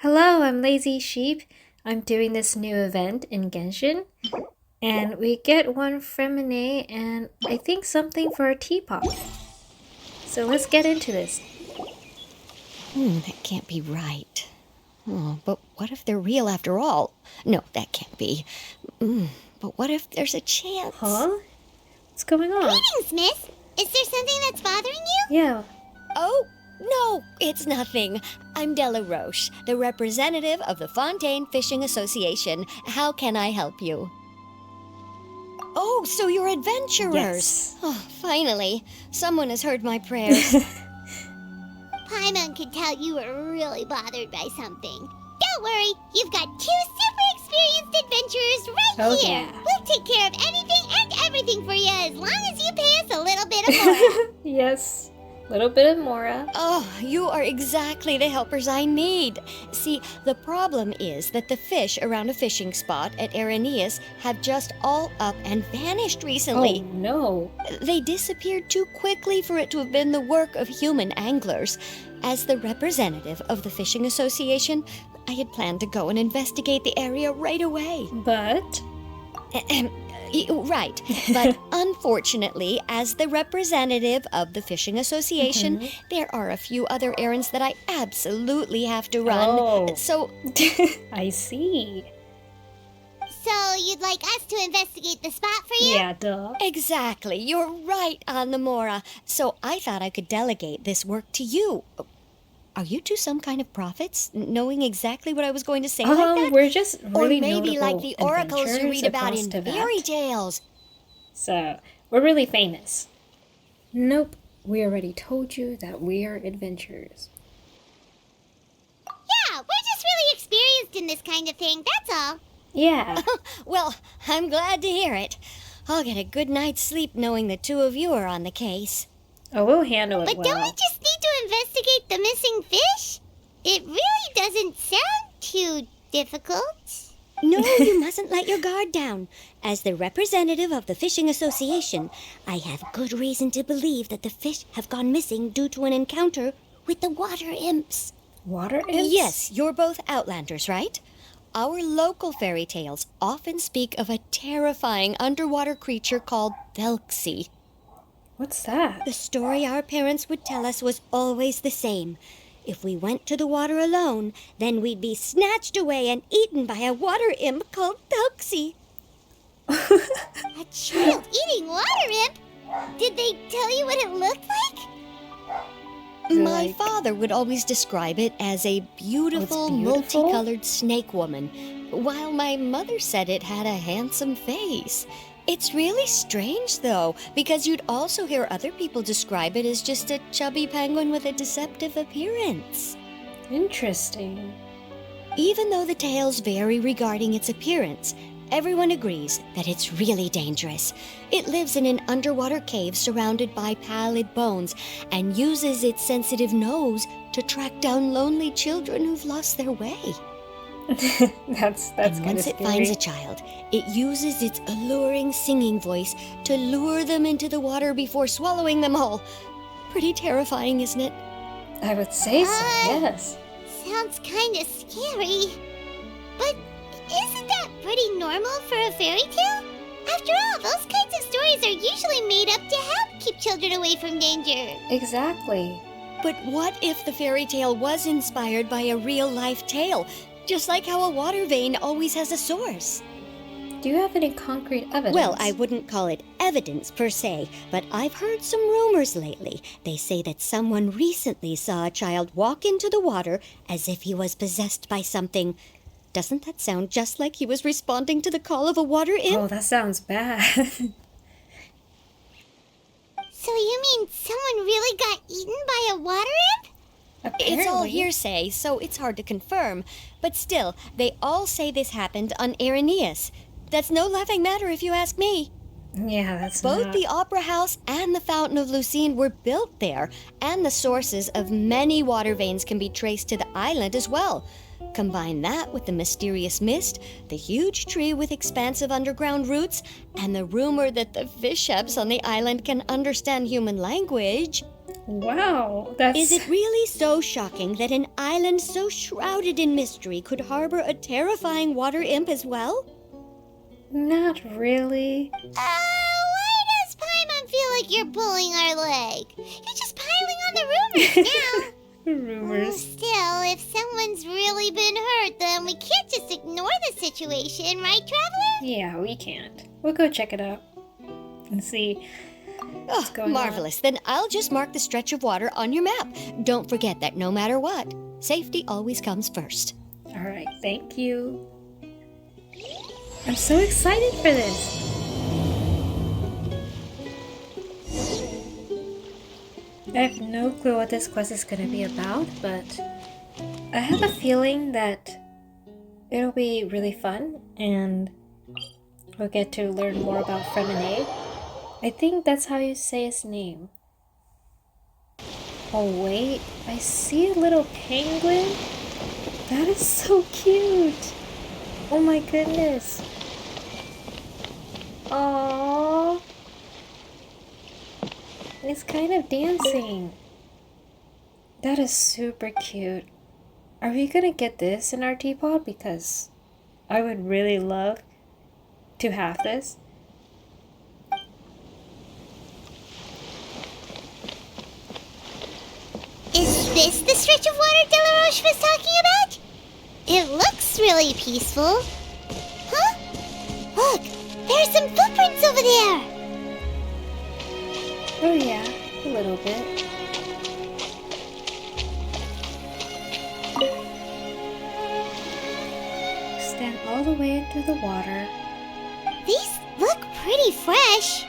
Hello, I'm Lazy Sheep. I'm doing this new event in Genshin. And we get one freminet and I think something for a teapot. So let's get into this. That can't be right. Oh, but what if they're real after all? No, that can't be. But what if there's a chance? Huh? What's going on? Greetings, miss. Is there something that's bothering you? Yeah. Oh, no, it's nothing. I'm Della Roche, the representative of the Fontaine Fishing Association. How can I help you? Oh, so you're adventurers. Yes. Oh, finally. Someone has heard my prayers. Paimon could tell you were really bothered by something. Don't worry, you've got two super experienced adventurers right Oh, here. yeah. We'll take care of anything and everything for you as long as you pay us a little bit of more. Yes. Little bit of Mora. Oh, you are exactly the helpers I need. See, the problem is that the fish around a fishing spot at Araneus have just all up and vanished recently. Oh no. They disappeared too quickly for it to have been the work of human anglers. As the representative of the Fishing Association, I had planned to go and investigate the area right away. But Right, but unfortunately, as the representative of the Fishing Association, there are a few other errands that I absolutely have to run. Oh. So, I see. So you'd like us to investigate the spot for you? Yeah, duh. exactly, you're right on the Mora. So I thought I could delegate this work to you. Are you two some kind of prophets, knowing exactly what I was going to say like that? We're just really or maybe like notable the oracles you adventurers read about across in Tibet. fairy tales. So, we're really famous. Nope, we already told you that we are adventurers. Yeah, we're just really experienced in this kind of thing, that's all. Yeah. Well, I'm glad to hear it. I'll get a good night's sleep knowing the two of you are on the case. Oh, we'll handle it But well. don't we just need to investigate the missing fish? It really doesn't sound too difficult. No, you mustn't let your guard down. As the representative of the Fishing Association, I have good reason to believe that the fish have gone missing due to an encounter with the water imps. Water imps? Yes, you're both Outlanders, right? Our local fairy tales often speak of a terrifying underwater creature called Thelxie. What's that? The story our parents would tell us was always the same. If we went to the water alone, then we'd be snatched away and eaten by a water imp called Thelxie. A child eating water imp? Did they tell you what it looked like? My Like- father would always describe it as a beautiful, beautiful? multicolored snake woman, while my mother said it had a handsome face. It's really strange, though, because you'd also hear other people describe it as just a chubby penguin with a deceptive appearance. Interesting. Even though the tales vary regarding its appearance, everyone agrees that it's really dangerous. It lives in an underwater cave surrounded by pallid bones and uses its sensitive nose to track down lonely children who've lost their way. That's And kind of once it scary. finds a child, it uses its alluring singing voice to lure them into the water before swallowing them all. Pretty terrifying, isn't it? I would say so, yes. Sounds kinda scary. But isn't that pretty normal for a fairy tale? After all, those kinds of stories are usually made up to help keep children away from danger. Exactly. But what if the fairy tale was inspired by a real-life tale? Just like how a water vein always has a source. Do you have any concrete evidence? Well, I wouldn't call it evidence per se, but I've heard some rumors lately. They say that someone recently saw a child walk into the water as if he was possessed by something. Doesn't that sound just like he was responding to the call of a water imp? Oh, that sounds bad. So you mean someone really got eaten by a water imp? It's all Apparently. hearsay, so it's hard to confirm. But still, they all say this happened on Araneus. That's no laughing matter if you ask me. Yeah, that's Both not... the Opera House and the Fountain of Lucine were built there, and the sources of many water veins can be traced to the island as well. Combine that with the mysterious mist, the huge tree with expansive underground roots, and the rumor that the fish-heps on the island can understand human language. Wow, that's... Is it really so shocking that an island so shrouded in mystery could harbor a terrifying water imp as well? Not really. Why does Paimon feel like you're pulling our leg? You're just piling on the rumors now. Rumors. Still, if someone's really been hurt, then we can't just ignore the situation, right, Traveler? Yeah, we can't. We'll go check it out and see what's going Marvelous. Then I'll just mark the stretch of water on your map. Don't forget that no matter what, safety always comes first. on. Alright, thank you. I'm so excited for this. I have no clue what this quest is going to be about, but I have a feeling that it'll be really fun and we'll get to learn more about freminet. I think that's how you say his name. Oh wait, I see a little penguin. That is so cute. Oh my goodness. Aww. It's kind of dancing. That is super cute. Are we gonna get this in our teapot? Because I would really love to have this. Is this the stretch of water Delaroche was talking about? It looks really peaceful. Huh? Look, there's some footprints over there. Oh yeah, a little bit. Stand all the way into the water. These look pretty fresh.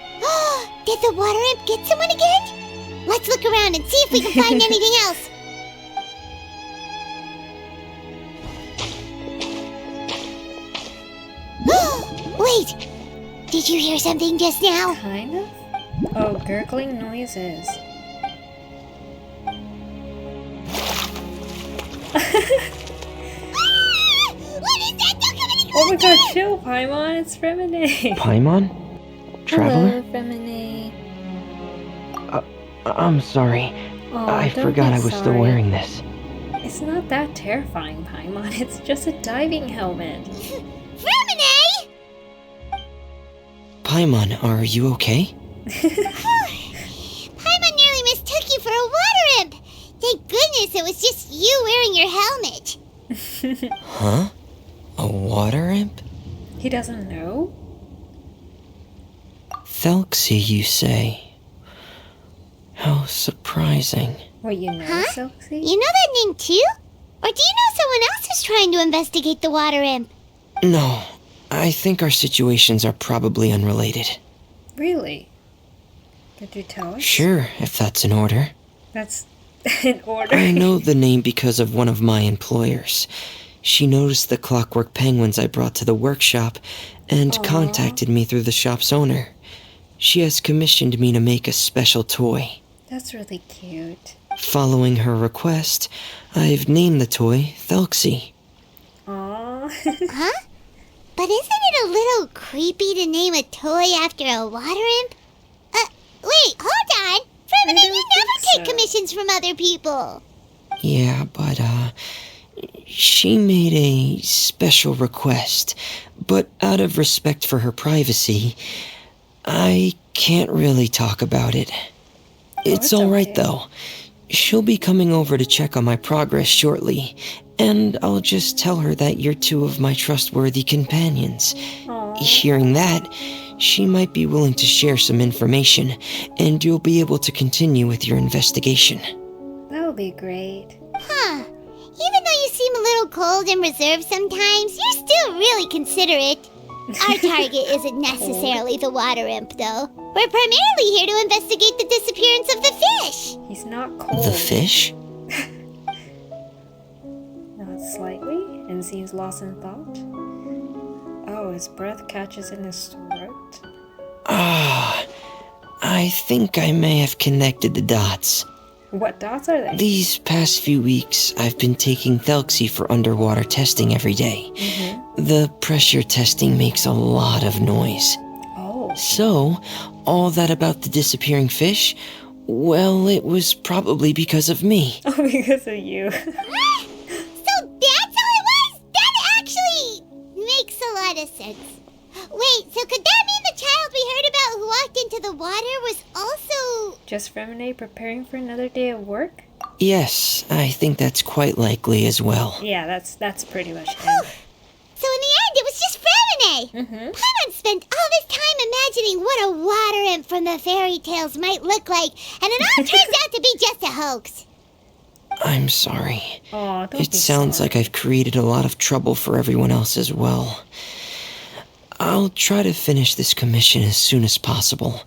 Did the water imp get someone again? Let's look around and see if we can find anything else. Wait! Did you hear something just now? Kind of? Oh, gurgling noises. What is that? Don't come any Oh my closer! god, chill, Paimon, it's freminet. Paimon? Traveler? Hello, freminet. I'm sorry. Oh, I don't forgot be I was still sorry. wearing this. It's not that terrifying, Paimon. It's just a diving helmet. Freminet! Paimon, are you okay? Paimon nearly mistook you for a water imp. Thank goodness it was just you wearing your helmet. Huh? A water imp? He doesn't know? Thelxie, you say? How surprising. What, you know, Huh? Silksy? You know that name too? Or do you know someone else who's trying to investigate the water imp? No, I think our situations are probably unrelated. Really? Did you tell us? Sure, if that's in order. That's in order. I know the name because of one of my employers. She noticed the clockwork penguins I brought to the workshop and Aw. contacted me through the shop's owner. She has commissioned me to make a special toy. That's really cute. Following her request, I've named the toy Thelxie. Aww. Huh? But isn't it a little creepy to name a toy after a water imp? Wait, hold on! Freminet, I you don't never think take so. commissions from other people! Yeah, but, she made a special request, but out of respect for her privacy, I can't really talk about it. It's it's alright okay. though. She'll be coming over to check on my progress shortly, and I'll just tell her that you're two of my trustworthy companions. Aww. Hearing that, she might be willing to share some information, and you'll be able to continue with your investigation. That would be great. Huh. Even though you seem a little cold and reserved sometimes, you're still really considerate. Our target isn't necessarily the water imp, though. We're primarily here to investigate the disappearance of the fish. He's not cold. The fish? Nods slightly and seems lost in thought. Oh, his breath catches in his throat. Ah, I think I may have connected the dots. What dots are they? These past few weeks, I've been taking Thelxie for underwater testing every day. The pressure testing makes a lot of noise. Oh. So, all that about the disappearing fish Well, it was probably because of me. Oh, because of you. So that's how it was? That actually makes a lot of sense. Wait, so could that mean the child we heard about who walked into the water was also... Just Freminet preparing for another day of work? Yes, I think that's quite likely as well. Yeah, that's pretty much him. So in the end, it was just Freminet. Paimon spent all this time imagining what a water imp from the fairy tales might look like, and it all turns out to be just a hoax. I'm sorry. Oh, don't It be sounds sorry. like I've created a lot of trouble for everyone else as well. I'll try to finish this commission as soon as possible.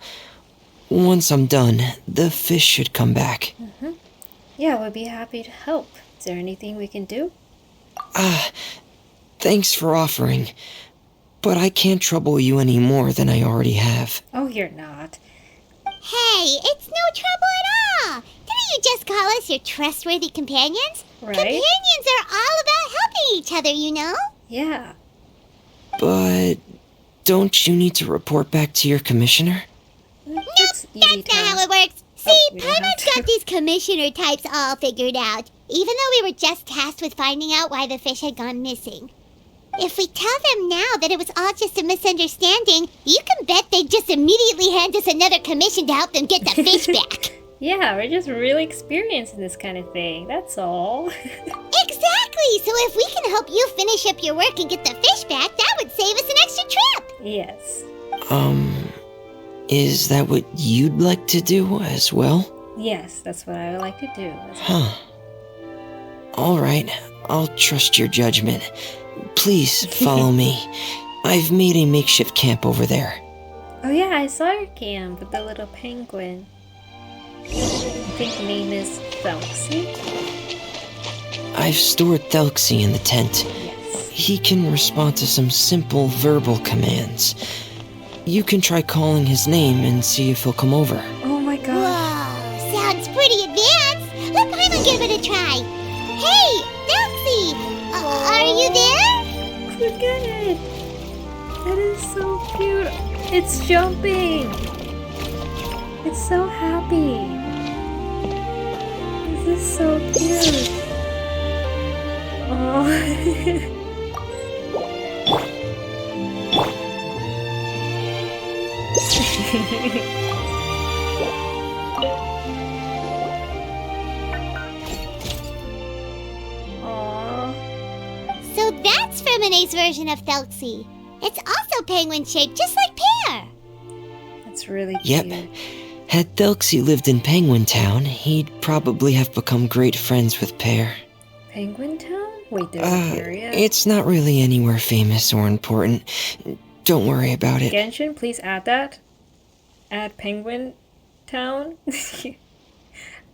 Once I'm done, the fish should come back. Yeah, we'd be happy to help. Is there anything we can do? Thanks for offering, but I can't trouble you any more than I already have. Oh, you're not. Hey, it's no trouble at all. Didn't you just call us your trustworthy companions? Right? Companions are all about helping each other, you know? Yeah. But don't you need to report back to your commissioner? It's easy That's not how task. it works. See, we don't have Paimon's to. got these commissioner types all figured out, even though we were just tasked with finding out why the fish had gone missing. If we tell them now that it was all just a misunderstanding, you can bet they'd just immediately hand us another commission to help them get the fish back. Yeah, we're just really experienced in this kind of thing. That's all. Exactly! So if we can help you finish up your work and get the fish back, that would save us an extra trip! Yes. Is that what you'd like to do as well? Yes, that's what I would like to do. Huh. Alright, I'll trust your judgment. Please follow me. I've made a makeshift camp over there. Oh yeah, I saw your camp with the little penguin. I think the name is Thelxie. I've stored Thelxie in the tent. Yes. He can respond to some simple verbal commands. You can try calling his name and see if he'll come over. Oh my god. Whoa, sounds pretty advanced! Let Paimon give it a try! Hey, Thelxie! Are you there? Look at it. That is so cute. It's jumping. It's so happy. This is so cute. Oh. Aww. So that's Freminet's version of Thelxie. It's also penguin-shaped, just like Pear. That's really cute. Yep. Had Thelxie lived in Penguin Town, he'd probably have become great friends with Pear. Penguin Town? Wait, there's an area? It's not really anywhere famous or important. Don't worry about it. Genshin, please add that. Add Penguin Town.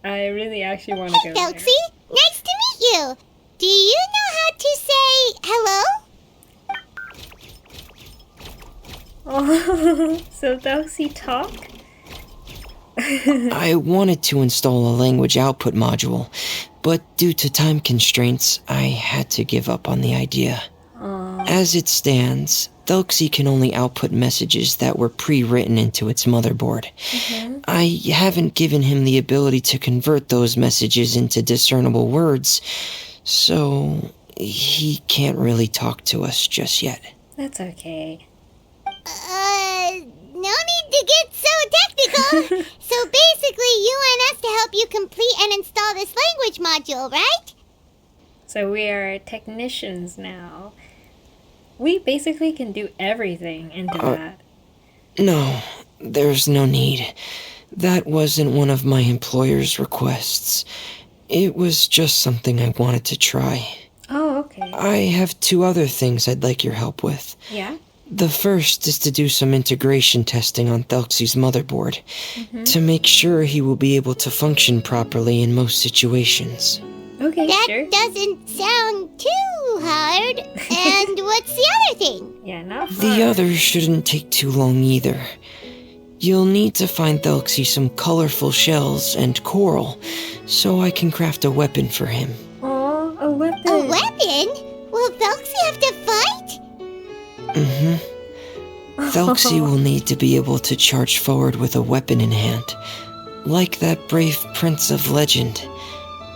I really actually want to Hey, go Thelxie! Nice to meet you! Do you know how to say hello? there. Oh, so Thelxie talk? I wanted to install a language output module, but due to time constraints, I had to give up on the idea. As it stands, Thelxie can only output messages that were pre-written into its motherboard. I haven't given him the ability to convert those messages into discernible words, so he can't really talk to us just yet. That's okay. No need to get so technical. So basically, you want us to help you complete and install this language module, right? So we are technicians now. We basically can do everything into that. No, there's no need. That wasn't one of my employer's requests. It was just something I wanted to try. Oh, okay. I have two other things I'd like your help with. Yeah? The first is to do some integration testing on Thelxie's motherboard, to make sure he will be able to function properly in most situations. Okay, That sure. doesn't sound too hard. And what's the other thing? Yeah, not hard. The other shouldn't take too long either. You'll need to find Thelxie some colorful shells and coral, so I can craft a weapon for him. Aw, a weapon. A weapon? Will Thelxie have to fight? Thelxie will need to be able to charge forward with a weapon in hand. like that brave prince of legend.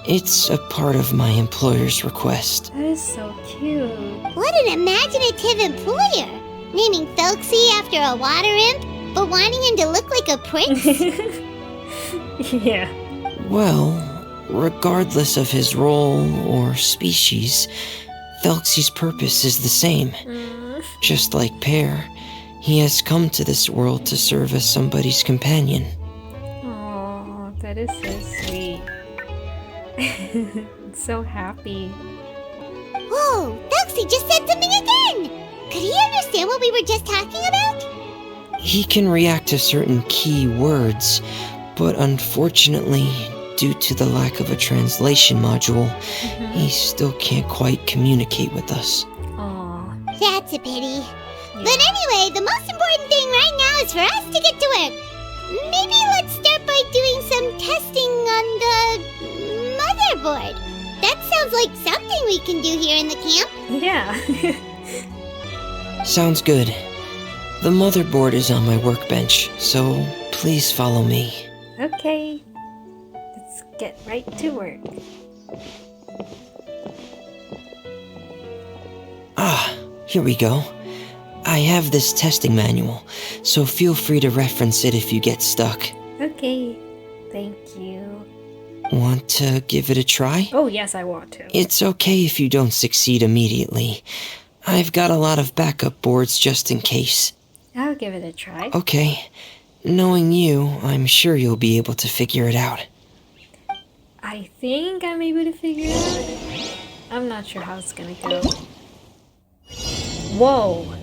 It's a part of my employer's request. That is so cute. What an imaginative employer! Naming Felxie after a water imp, but wanting him to look like a prince? Yeah. Well, regardless of his role or species, Felxie's purpose is the same. Just like Pear, he has come to this world to serve as somebody's companion. Oh, that is so sweet. So happy. Whoa, Felxie just said something again! Could he understand what we were just talking about? He can react to certain key words, but unfortunately, due to the lack of a translation module, he still can't quite communicate with us. Aw. That's a pity. Yeah. But anyway, the most important thing right now is for us to get to work. Maybe let's start by doing some testing on the motherboard. That sounds like something we can do here in the camp. Yeah. Sounds good. The motherboard is on my workbench, so please follow me. Okay. Let's get right to work. Ah, here we go. I have this testing manual, so feel free to reference it if you get stuck. Okay. Thank you. Want to give it a try? Oh, yes, I want to. It's okay if you don't succeed immediately. I've got a lot of backup boards just in case. I'll give it a try. Okay. Knowing you, I'm sure you'll be able to figure it out. I think I'm able to figure it out. I'm not sure how it's gonna go. Whoa!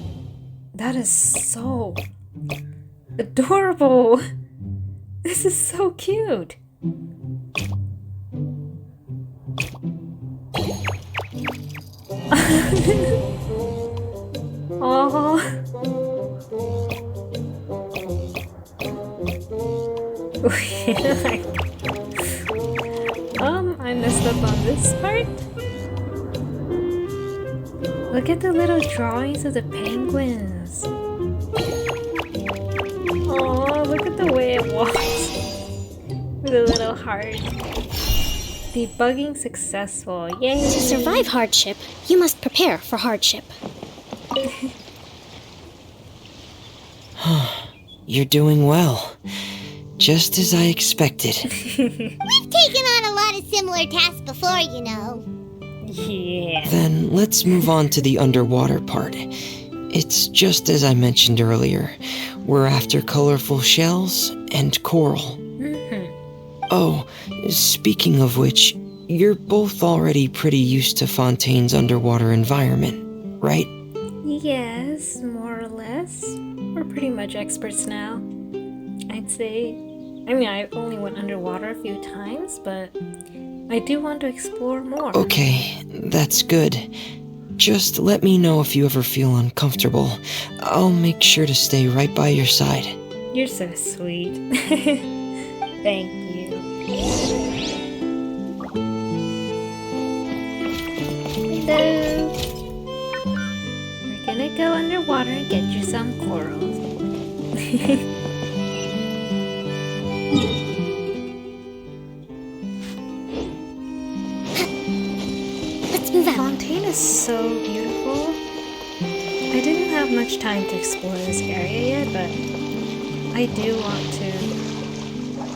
That is so adorable! This is so cute! Oh. I messed up on this part. Look at the little drawings of the penguins. Oh, look at the way it walks. With a little heart. Debugging successful. Yay! To survive hardship, you must prepare for hardship. You're doing well. Just as I expected. We've taken on a lot of similar tasks before, you know. Yeah. Then let's move on to the underwater part. It's just as I mentioned earlier. We're after colorful shells and coral. Oh, speaking of which, you're both already pretty used to Fontaine's underwater environment, right? Yes, more or less. We're pretty much experts now, I'd say. I mean, I only went underwater a few times, but I do want to explore more. Okay, that's good. Just let me know if you ever feel uncomfortable. I'll make sure to stay right by your side. You're so sweet. Thank you. Hello. We're gonna go underwater and get you some corals. Let's move out. Fontaine is so beautiful. I didn't have much time to explore this area yet, but I do want to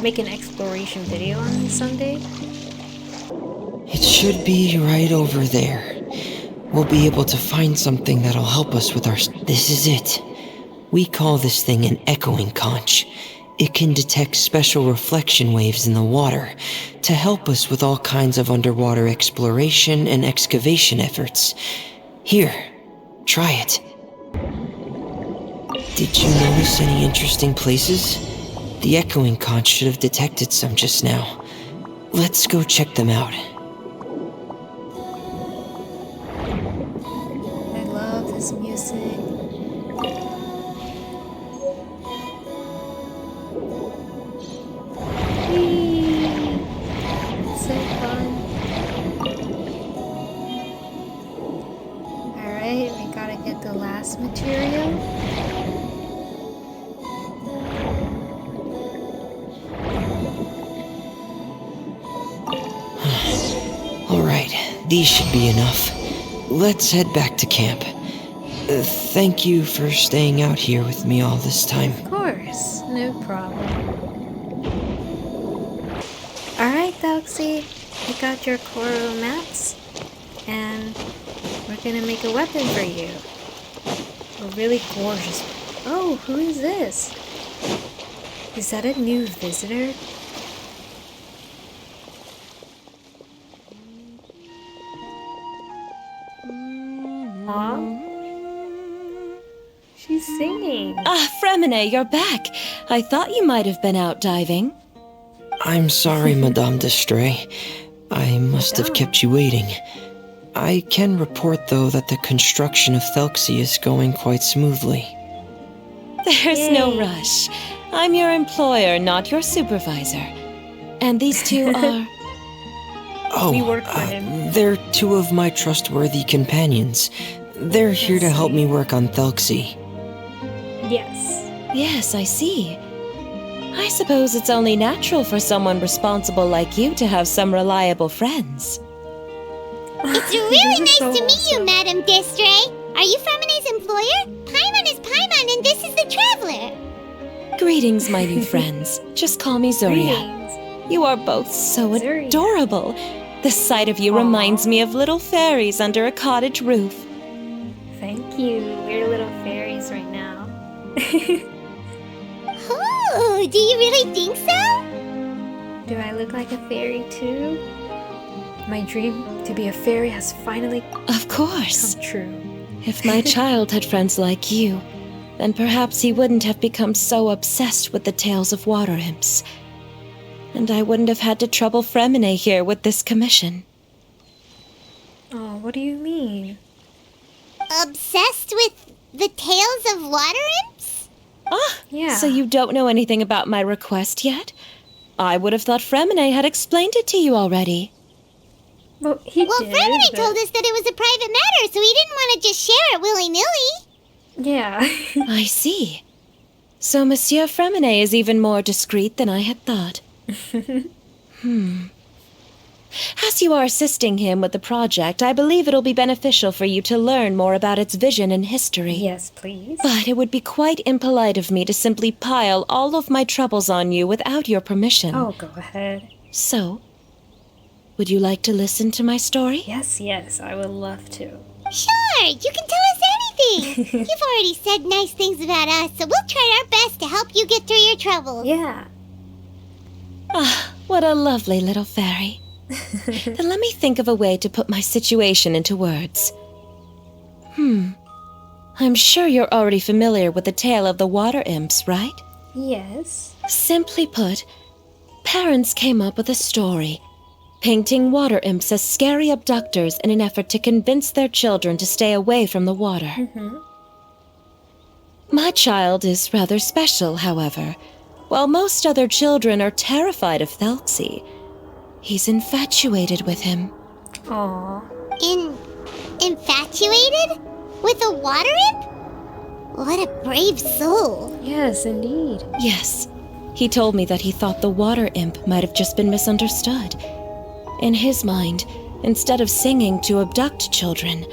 make an exploration video on this someday. It should be right over there. We'll be able to find something that'll help us with our... This is it. We call this thing an echoing conch. It can detect special reflection waves in the water to help us with all kinds of underwater exploration and excavation efforts. Here, try it. Did you notice any interesting places? The echoing conch should have detected some just now. Let's go check them out. I love this music. Whee! It's so fun. Alright, we gotta get the last material. These should be enough. Let's head back to camp. Thank you for staying out here with me all this time. Of course, no problem. Alright, Doxy, I got your coral mats, and we're gonna make a weapon for you. A really gorgeous one. Oh, who is this? Is that a new visitor? Aw. She's singing. Ah, Freminet, you're back. I thought you might have been out diving. I'm sorry, Madame d'Estray. I must have kept you waiting. I can report, though, that the construction of Thelxie is going quite smoothly. There's no rush. I'm your employer, not your supervisor. And these two are... We work for him. They're two of my trustworthy companions. They're here to help me work on Thelxie. Yes. Yes, I see. I suppose it's only natural for someone responsible like you to have some reliable friends. It's really nice so to meet you, awesome. Madame d'Estray. Are you Fremine's employer? Paimon is Paimon, and this is the Traveler. Greetings, my new friends. Just call me Zoria. Greetings. You are both so Zoria. adorable. The sight of you reminds me of little fairies under a cottage roof. Thank you. We're little fairies right now. Oh, do you really think so? Do I look like a fairy too? My dream to be a fairy has finally Of course. come true. If my child had friends like you, then perhaps he wouldn't have become so obsessed with the tales of water imps. And I wouldn't have had to trouble Freminet here with this commission. Oh, what do you mean? Obsessed with the tales of water imps? Ah, Yeah. so you don't know anything about my request yet? I would have thought Freminet had explained it to you already. Well, he Well, did. Freminet but- told us that it was a private matter, so he didn't want to just share it willy-nilly. Yeah. I see. So Monsieur Freminet is even more discreet than I had thought. As you are assisting him with the project, I believe it'll be beneficial for you to learn more about its vision and history. Yes, please. But it would be quite impolite of me to simply pile all of my troubles on you without your permission. Oh, go ahead. So, would you like to listen to my story? Yes, I would love to. Sure, you can tell us anything. You've already said nice things about us, so we'll try our best to help you get through your troubles. Yeah. Ah, what a lovely little fairy. Then let me think of a way to put my situation into words. I'm sure you're already familiar with the tale of the water imps, right? Yes. Simply put, parents came up with a story, painting water imps as scary abductors in an effort to convince their children to stay away from the water. My child is rather special, however. While most other children are terrified of Thelxie, he's infatuated with him. Aw. Infatuated? With a water imp? What a brave soul. Yes, indeed. Yes, he told me that he thought the water imp might have just been misunderstood. In his mind, instead of singing to abduct children,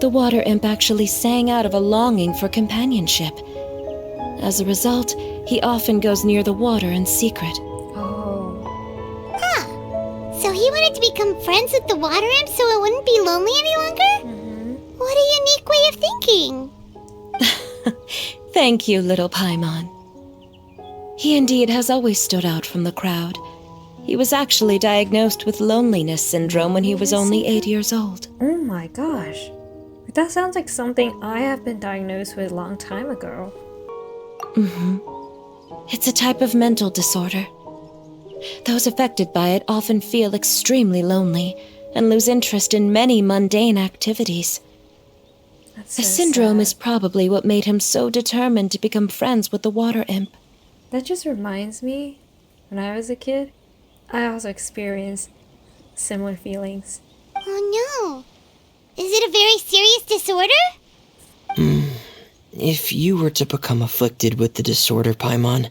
the water imp actually sang out of a longing for companionship. As a result, he often goes near the water in secret. Oh. So he wanted to become friends with the water imp so it wouldn't be lonely any longer? What a unique way of thinking. Thank you, little Paimon. He indeed has always stood out from the crowd. He was actually diagnosed with loneliness syndrome when he was only 8 years old. Oh my gosh. That sounds like something I have been diagnosed with a long time ago. It's a type of mental disorder. Those affected by it often feel extremely lonely and lose interest in many mundane activities. That's The so syndrome sad. is probably what made him so determined to become friends with the water imp. That just reminds me, when I was a kid, I also experienced similar feelings. Oh no. Is it a very serious disorder? If you were to become afflicted with the disorder, Paimon,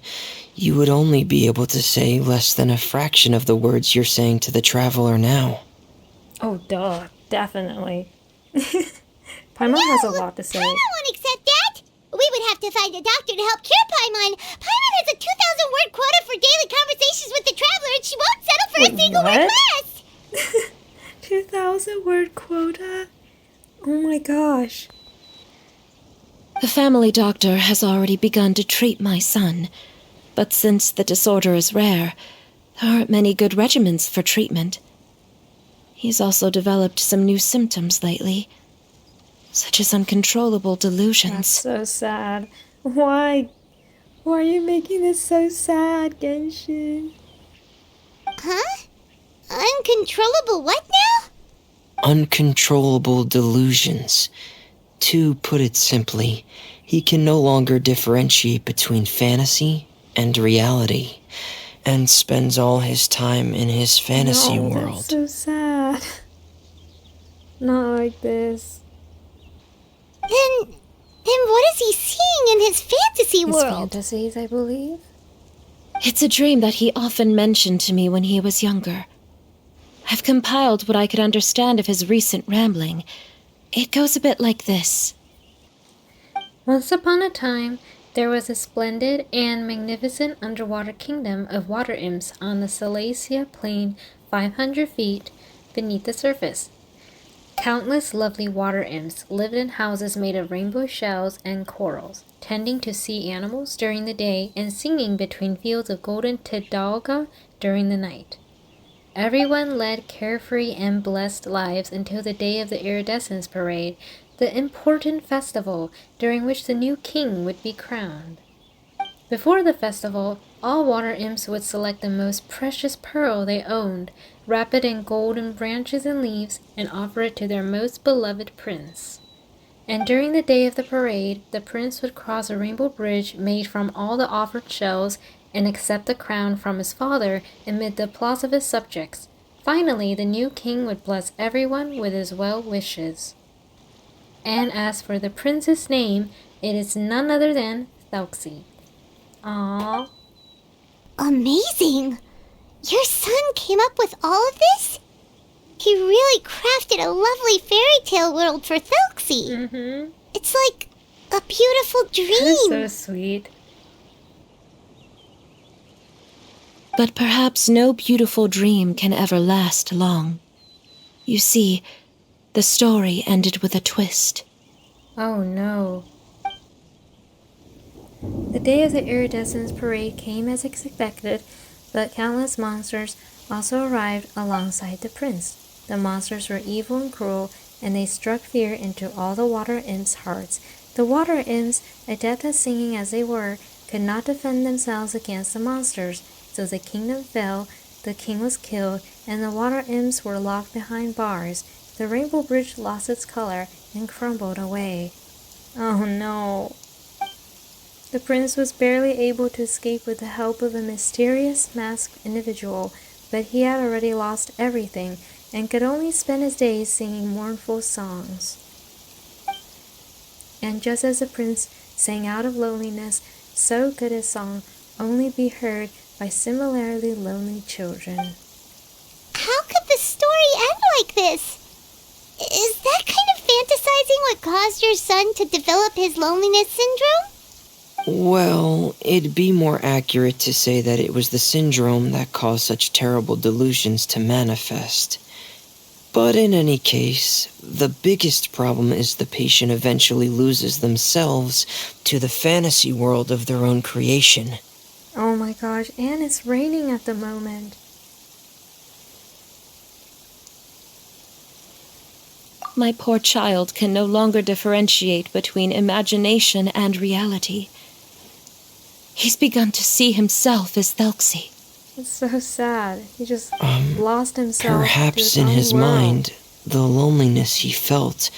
you would only be able to say less than a fraction of the words you're saying to the traveler now. Oh, duh. Definitely. Paimon has a lot to say. Paimon won't accept that! We would have to find a doctor to help cure Paimon. Paimon has a 2,000-word quota for daily conversations with the traveler, and she won't settle for a single word less! 2,000-word quota? Oh my gosh. The family doctor has already begun to treat my son, but since the disorder is rare, there aren't many good regimens for treatment. He's also developed some new symptoms lately, such as uncontrollable delusions. That's so sad. Why? Why are you making this so sad, Genshin? Huh? Uncontrollable what now? Uncontrollable delusions. To put it simply, he can no longer differentiate between fantasy and reality, and spends all his time in his fantasy world. That's so sad. Not like this. Then what is he seeing in his fantasy His world? fantasies, I believe. It's a dream that he often mentioned to me when he was younger. I've compiled what I could understand of his recent rambling. It goes a bit like this. Once upon a time, there was a splendid and magnificent underwater kingdom of water imps on the Salacia plain 500 feet beneath the surface. Countless lovely water imps lived in houses made of rainbow shells and corals, tending to sea animals during the day and singing between fields of golden tidalga during the night. Everyone led carefree and blessed lives until the day of the iridescence parade, the important festival during which the new king would be crowned. Before the festival, all water imps would select the most precious pearl they owned, wrap it in golden branches and leaves, and offer it to their most beloved prince. And during the day of the parade, the prince would cross a rainbow bridge made from all the offered shells and accept the crown from his father amid the applause of his subjects. Finally, the new king would bless everyone with his well wishes. And as for the prince's name, it is none other than Thelxie. Aww. Amazing! Your son came up with all of this? He really crafted a lovely fairy tale world for Thelxie. Mm-hmm. It's like a beautiful dream. So sweet. But perhaps no beautiful dream can ever last long. You see, the story ended with a twist. Oh no. The day of the iridescence parade came as expected, but countless monsters also arrived alongside the prince. The monsters were evil and cruel, and they struck fear into all the water imps' hearts. The water imps, adept at singing as they were, could not defend themselves against the monsters, so the kingdom fell, the king was killed, and the water imps were locked behind bars. The rainbow bridge lost its color and crumbled away. Oh no. The prince was barely able to escape with the help of a mysterious masked individual, but he had already lost everything and could only spend his days singing mournful songs. And just as the prince sang out of loneliness, so could his song only be heard by similarly lonely children. How could the story end like this? Is that kind of fantasizing what caused your son to develop his loneliness syndrome? Well, it'd be more accurate to say that it was the syndrome that caused such terrible delusions to manifest. But in any case, the biggest problem is the patient eventually loses themselves to the fantasy world of their own creation. Oh my gosh, and it's raining at the moment. My poor child can no longer differentiate between imagination and reality. He's begun to see himself as Thelxie. It's so sad. He just lost himself. Perhaps to in own his world. mind, the loneliness he felt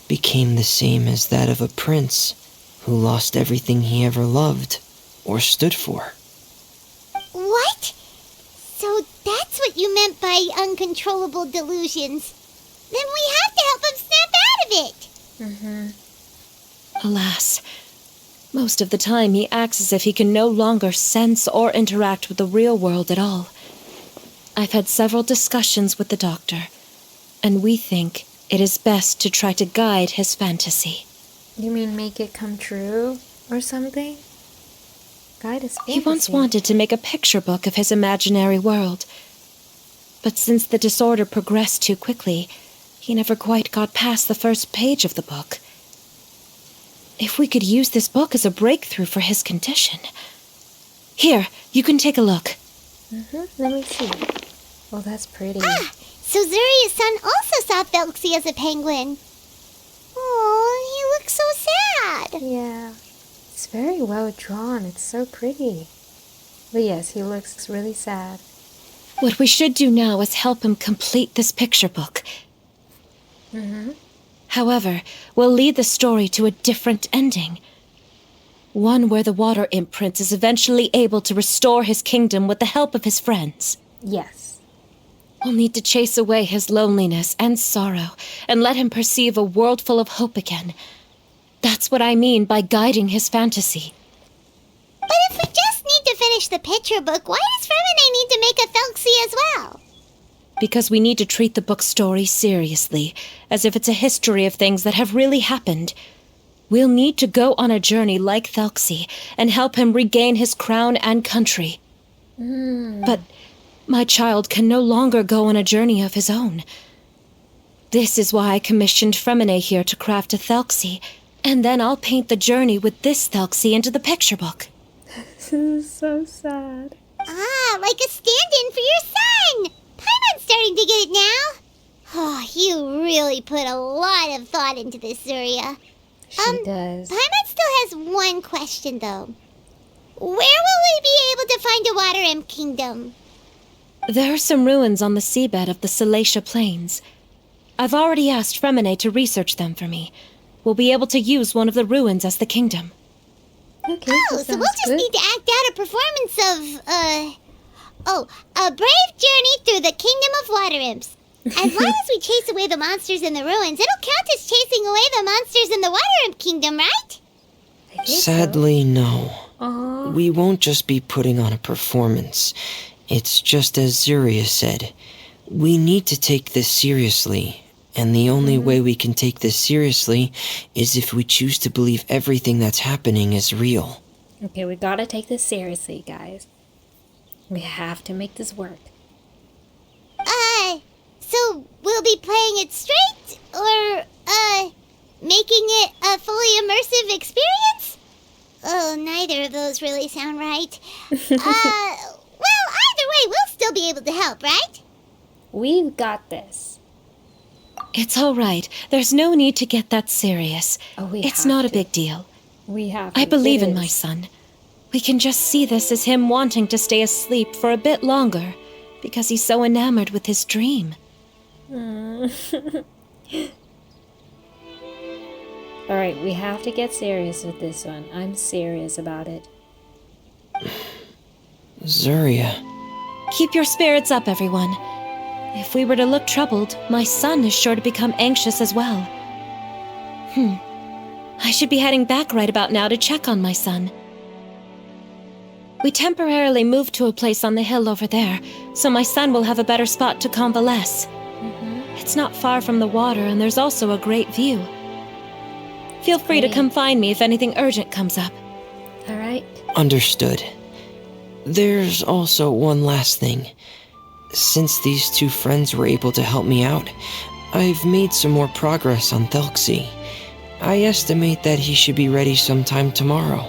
became the same as that of a prince who lost everything he ever loved or stood for. What? So that's what you meant by uncontrollable delusions. Then we have to help him snap out of it. Mm-hmm. Alas, most of the time he acts as if he can no longer sense or interact with the real world at all. I've had several discussions with the doctor, and we think it is best to try to guide his fantasy. You mean make it come true or something? Guide his fantasy. He once wanted to make a picture book of his imaginary world. But since the disorder progressed too quickly, he never quite got past the first page of the book. If we could use this book as a breakthrough for his condition. Here, you can take a look. Let me see. Oh, that's pretty. Ah, so Zuria's son also saw Felxie as a penguin. Oh, he looks so sad. Yeah. It's very well drawn. It's so pretty. But yes, he looks really sad. What we should do now is help him complete this picture book. However, we'll lead the story to a different ending. One where the Water Imp Prince is eventually able to restore his kingdom with the help of his friends. Yes. We'll need to chase away his loneliness and sorrow and let him perceive a world full of hope again. That's what I mean by guiding his fantasy. But if we just need to finish the picture book, why does Freminet need to make a Felxie as well? Because we need to treat the book's story seriously, as if it's a history of things that have really happened. We'll need to go on a journey like Felxie and help him regain his crown and country. But my child can no longer go on a journey of his own. This is why I commissioned Freminet here to craft a Felxie, and then I'll paint the journey with this Felxie into the picture book. This is so sad. Ah, like a stand-in for your son! Paimon's starting to get it now. Oh, you really put a lot of thought into this, Zuria. She does. Paimon still has one question, though. Where will we be able to find a Water Imp Kingdom? There are some ruins on the seabed of the Salacia Plains. I've already asked Freminet to research them for me. We'll be able to use one of the ruins as the kingdom. Okay, Oh, so we'll just need to act out a performance of, a brave journey through the Kingdom of Water Imps. As long as we chase away the monsters in the ruins, it'll count as chasing away the monsters in the Water Imp Kingdom, right? I think Sadly, no. Aw. We won't just be putting on a performance. It's just as Zuria said. We need to take this seriously. And the only way we can take this seriously is if we choose to believe everything that's happening is real. Okay, we gotta take this seriously, guys. We have to make this work. So we'll be playing it straight, or, making it a fully immersive experience? Oh, neither of those really sound right. Well, either way, we'll still be able to help, right? We've got this. It's all right. There's no need to get that serious. Oh, we It's have not a to. big deal. We have I to. believe It in my is. son. We can just see this as him wanting to stay asleep for a bit longer because he's so enamored with his dream. Alright, we have to get serious with this one. I'm serious about it. Zuria. Keep your spirits up, everyone. If we were to look troubled, my son is sure to become anxious as well. I should be heading back right about now to check on my son. We temporarily moved to a place on the hill over there, so my son will have a better spot to convalesce. It's not far from the water, and there's also a great view. Feel free to come find me if anything urgent comes up. Alright. Understood. There's also one last thing. Since these two friends were able to help me out, I've made some more progress on Felxie. I estimate that he should be ready sometime tomorrow.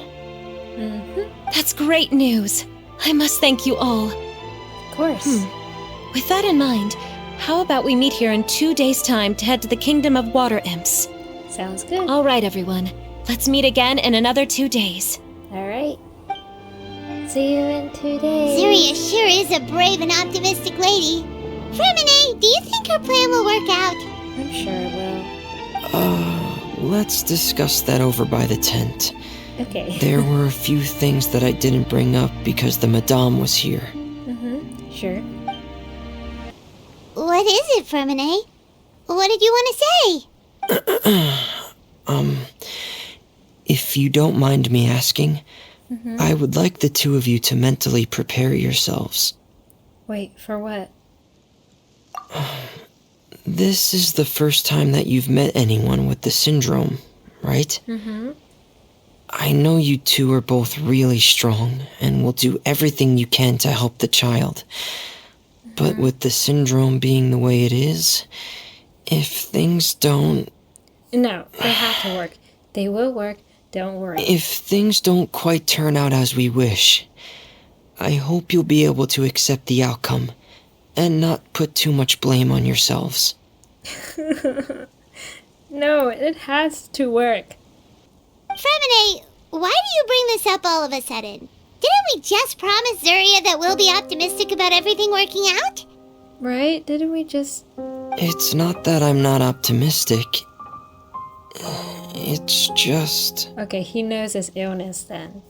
That's great news. I must thank you all. Of course. With that in mind, how about we meet here in 2 days' time to head to the Kingdom of Water Imps? Sounds good. All right, everyone. Let's meet again in another 2 days. Alright. See you in 2 days. Zuria sure is a brave and optimistic lady. Freminet, do you think her plan will work out? I'm sure it will. Let's discuss that over by the tent. Okay. There were a few things that I didn't bring up because the Madame was here. Sure. What is it, Freminet? What did you want to say? If you don't mind me asking, I would like the two of you to mentally prepare yourselves. Wait, for what? this is the first time that you've met anyone with the syndrome, right? Mm-hmm. I know you two are both really strong and will do everything you can to help the child. But with the syndrome being the way it is, if things don't... No, they have to work. They will work, don't worry. If things don't quite turn out as we wish, I hope you'll be able to accept the outcome and not put too much blame on yourselves. No, it has to work. Freminet, why do you bring this up all of a sudden? Didn't we just promise Zuria that we'll be optimistic about everything working out? Right? Didn't we just... It's not that I'm not optimistic. It's just... Okay, he knows his illness then.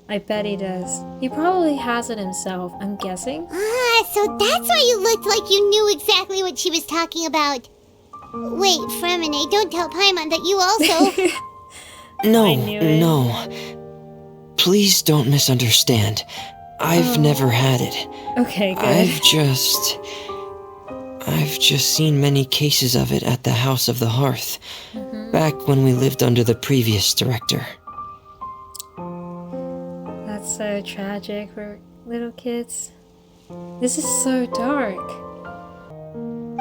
I bet he does. He probably has it himself, I'm guessing. Ah, so that's why you looked like you knew exactly what she was talking about. Wait, Freminet, don't tell Paimon that you also... I knew it. No. Please don't misunderstand. I've never had it. Okay, good. I've just seen many cases of it at the House of the Hearth, back when we lived under the previous director. That's so tragic for little kids. This is so dark.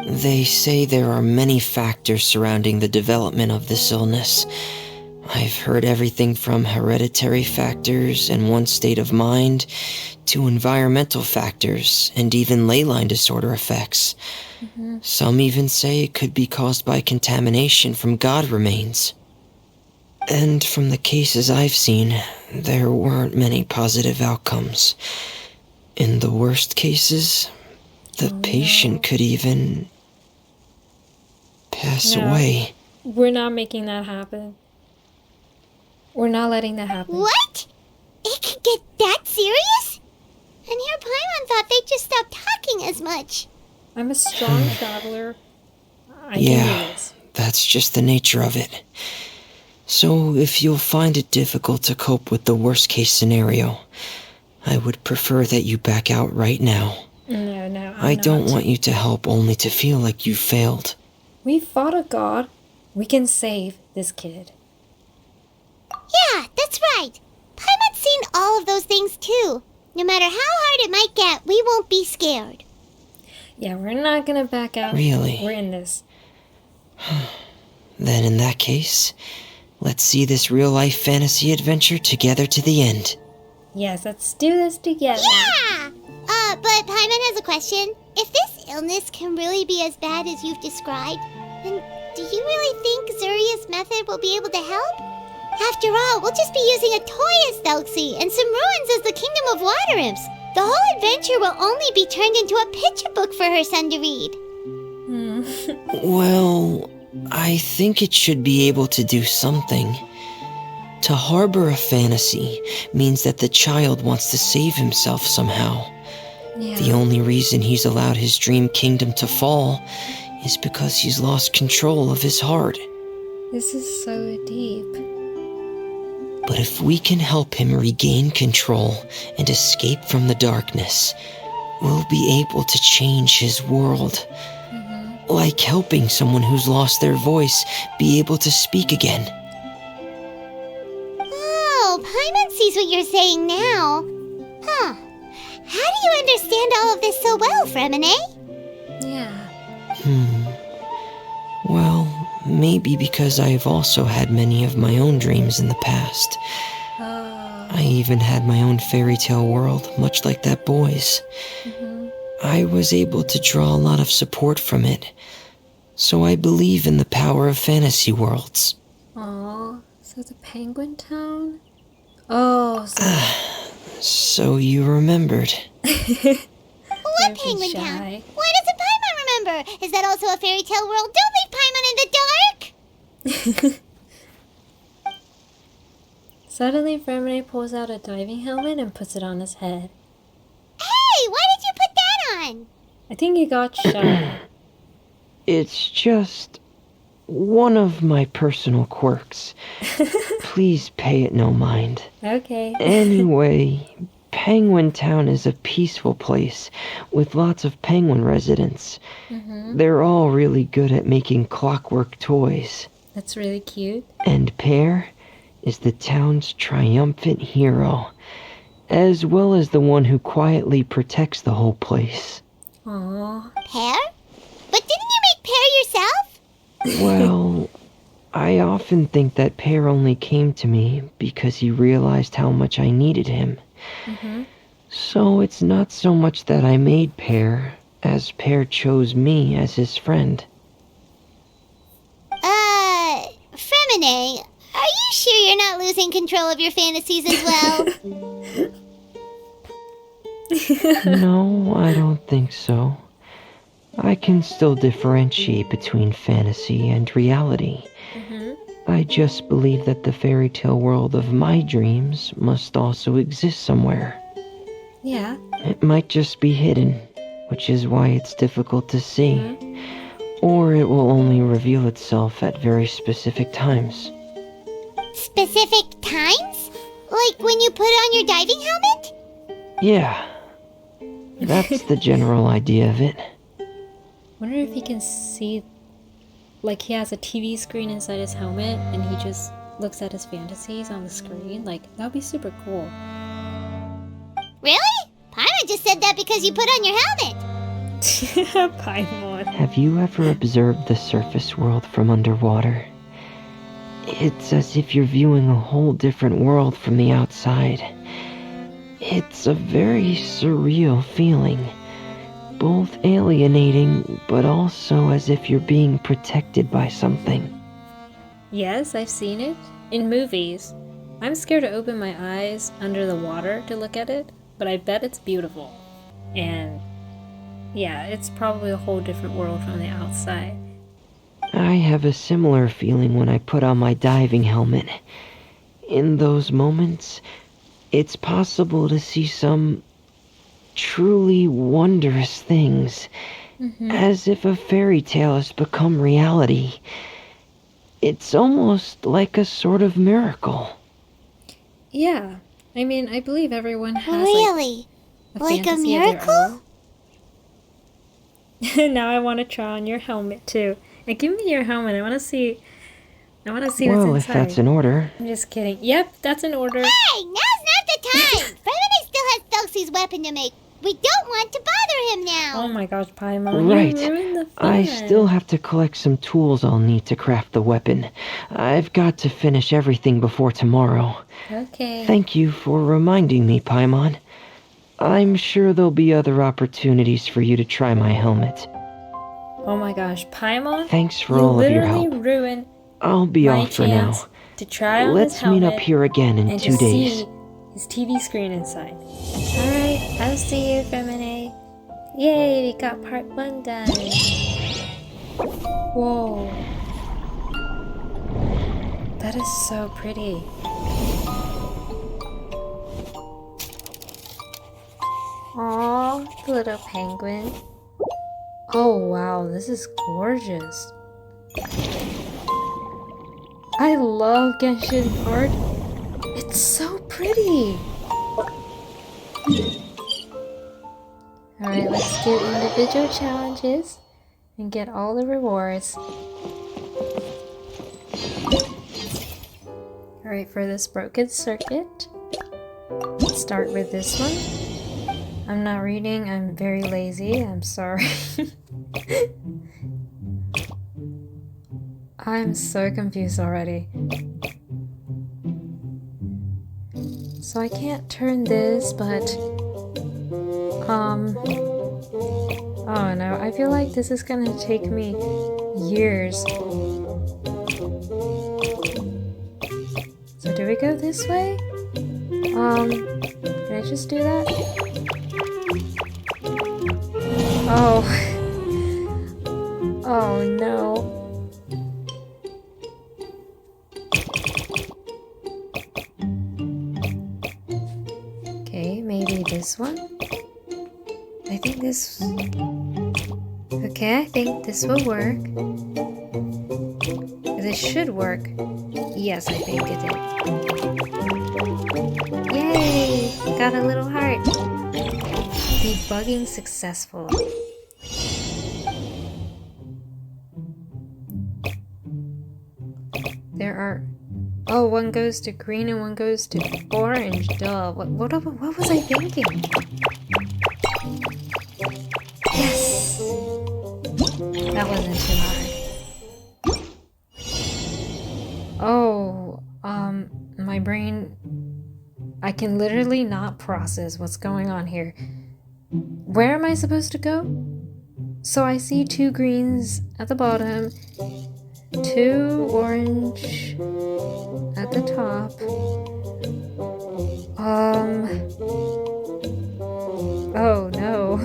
They say there are many factors surrounding the development of this illness. I've heard everything from hereditary factors and one's state of mind, to environmental factors, and even ley line disorder effects. Some even say it could be caused by contamination from god remains. And from the cases I've seen, there weren't many positive outcomes. In the worst cases, the patient could even pass away. We're not making that happen. We're not letting that happen. What? It could get that serious? And here Paimon thought they'd just stop talking as much. I'm a strong traveler. I can Yeah, do this. that's just the nature of it. So if you'll find it difficult to cope with the worst case scenario, I would prefer that you back out right now. No, I don't want you to help only to feel like you failed. We fought a god. We can save this kid. Yeah, that's right. Paimon's seen all of those things too. No matter how hard it might get, we won't be scared. Yeah, we're not gonna back out. Really? We're in this. Then in that case, let's see this real-life fantasy adventure together to the end. Yes, let's do this together. Yeah! But Paimon has a question. If this illness can really be as bad as you've described, then do you really think Zuria's method will be able to help? After all, we'll just be using a toy as Thelxie and some ruins as the Kingdom of Water Imps. The whole adventure will only be turned into a picture book for her son to read. Well, I think it should be able to do something. To harbor a fantasy means that the child wants to save himself somehow. Yeah. The only reason he's allowed his dream kingdom to fall is because he's lost control of his heart. This is so deep. But if we can help him regain control and escape from the darkness, we'll be able to change his world. Like helping someone who's lost their voice be able to speak again. Oh, Paimon sees what you're saying now. Huh. How do you understand all of this so well, Freminet? Yeah. Well, maybe because I've also had many of my own dreams in the past. I even had my own fairy tale world, much like that boy's. I was able to draw a lot of support from it, so I believe in the power of fantasy worlds. Aw, so the penguin town? Oh, so... So you remembered. What Don't be penguin town? shy. Why doesn't Paimon remember? Is that also a fairy tale world? Don't leave Paimon in the dark! Suddenly, Freminet pulls out a diving helmet and puts it on his head. Hey, why did you put that on? I think he got shot. It's just one of my personal quirks. Please pay it no mind. Okay. Anyway, Penguin Town is a peaceful place with lots of penguin residents. They're all really good at making clockwork toys. That's really cute. And Pear is the town's triumphant hero, as well as the one who quietly protects the whole place. Aww. Pear? But didn't you make Pear yourself? Well, I often think that Pear only came to me because he realized how much I needed him. So it's not so much that I made Pear, as Pear chose me as his friend. Freminet, are you sure you're not losing control of your fantasies as well? No, I don't think so. I can still differentiate between fantasy and reality. I just believe that the fairy tale world of my dreams must also exist somewhere. Yeah. It might just be hidden, which is why it's difficult to see. Or it will only reveal itself at very specific times. Specific times? Like when you put on your diving helmet? Yeah, that's the general idea of it. Wonder if he can see, like he has a TV screen inside his helmet and he just looks at his fantasies on the screen. Like, that would be super cool. Really? Paimon just said that because you put on your helmet. Paimon. Have you ever observed the surface world from underwater? It's as if you're viewing a whole different world from the outside. It's a very surreal feeling. Both alienating, but also as if you're being protected by something. Yes, I've seen it. In movies. I'm scared to open my eyes under the water to look at it, but I bet it's beautiful. And yeah, it's probably a whole different world from the outside. I have a similar feeling when I put on my diving helmet. In those moments, it's possible to see some truly wondrous things, as if a fairy tale has become reality. It's almost like a sort of miracle. Yeah, I mean, I believe everyone has Really? like Like a fantasy of their miracle? own. Now I want to try on your helmet too. And give me your helmet. I want to see. Well, what's if inside. that's in order. I'm just kidding. Yep, that's in order. Hey, now's not the time! Freminet still has Dulcie's weapon to make. We don't want to bother him now. Oh my gosh, Paimon, Right. you ruined the fun. I still have to collect some tools I'll need to craft the weapon. I've got to finish everything before tomorrow. Okay. Thank you for reminding me, Paimon. I'm sure there'll be other opportunities for you to try my helmet. Oh my gosh, Paimon, Thanks for you all of your literally help. ruined I'll be my off for now. chance to try on Let's his helmet meet up here again in and 2 to days. see his TV screen inside. Alright, I'll see you, Freminet. Yay, we got part 1 done. Whoa. That is so pretty. Aww, the little penguin. Oh wow, this is gorgeous. I love Genshin art. It's so pretty. Alright, let's do individual challenges and get all the rewards. Alright, for this broken circuit, let's start with this one. I'm not reading, I'm very lazy, I'm sorry. I'm so confused already. So I can't turn this, but oh no, I feel like this is gonna take me years. So do we go this way? Can I just do that? Oh. Oh no. Okay, maybe this one? I think this... Okay, I think this will work. This should work. Yes, I think it did. Yay! Got a little heart. Debugging successful. There are... Oh, one goes to green and one goes to orange. Duh. What was I thinking? Yes! That wasn't too hard. Oh, my brain... I can literally not process what's going on here. Where am I supposed to go? So I see 2 greens at the bottom, 2 orange at the top. Oh no.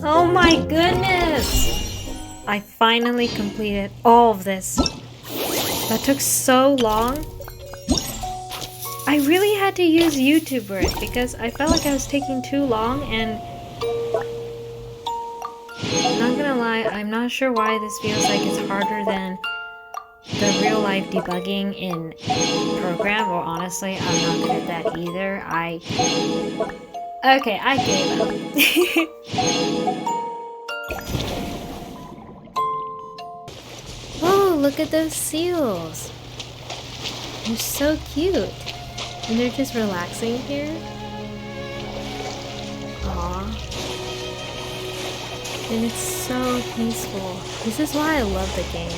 Oh my goodness! I finally completed all of this. That took so long. I really had to use YouTuber it because I felt like I was taking too long, and I'm not gonna lie, I'm not sure why this feels like it's harder than the real life debugging in program, or honestly, I'm not good at that either. Okay, I gave up. Oh, look at those seals. They're so cute. And they're just relaxing here. Aww. And it's so peaceful. This is why I love the game.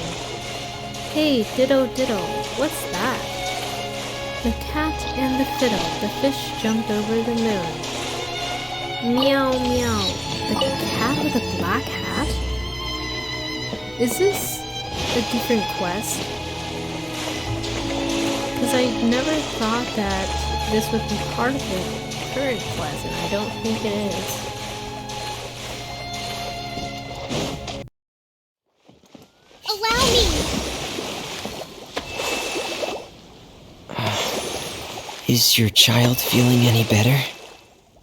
Hey, ditto ditto. What's that? The cat and the fiddle. The fish jumped over the moon. Meow meow. The cat with a black hat? Is this a different quest? Because I never thought that this would be part of the current quest, and I don't think it is. Allow me! Is your child feeling any better?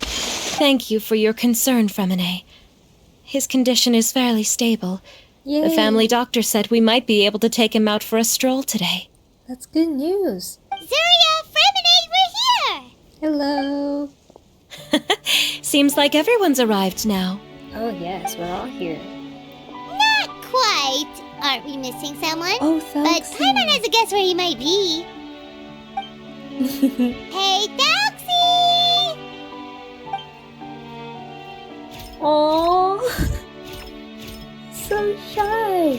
Thank you for your concern, Freminet. His condition is fairly stable. Yay! The family doctor said we might be able to take him out for a stroll today. That's good news. Zuria, Freminet, we're here! Hello. Seems like everyone's arrived now. Oh yes, we're all here. Not quite. Aren't we missing someone? Oh, But thanks. Paimon has a guess where he might be. Hey, Thelxie! Aww. So shy.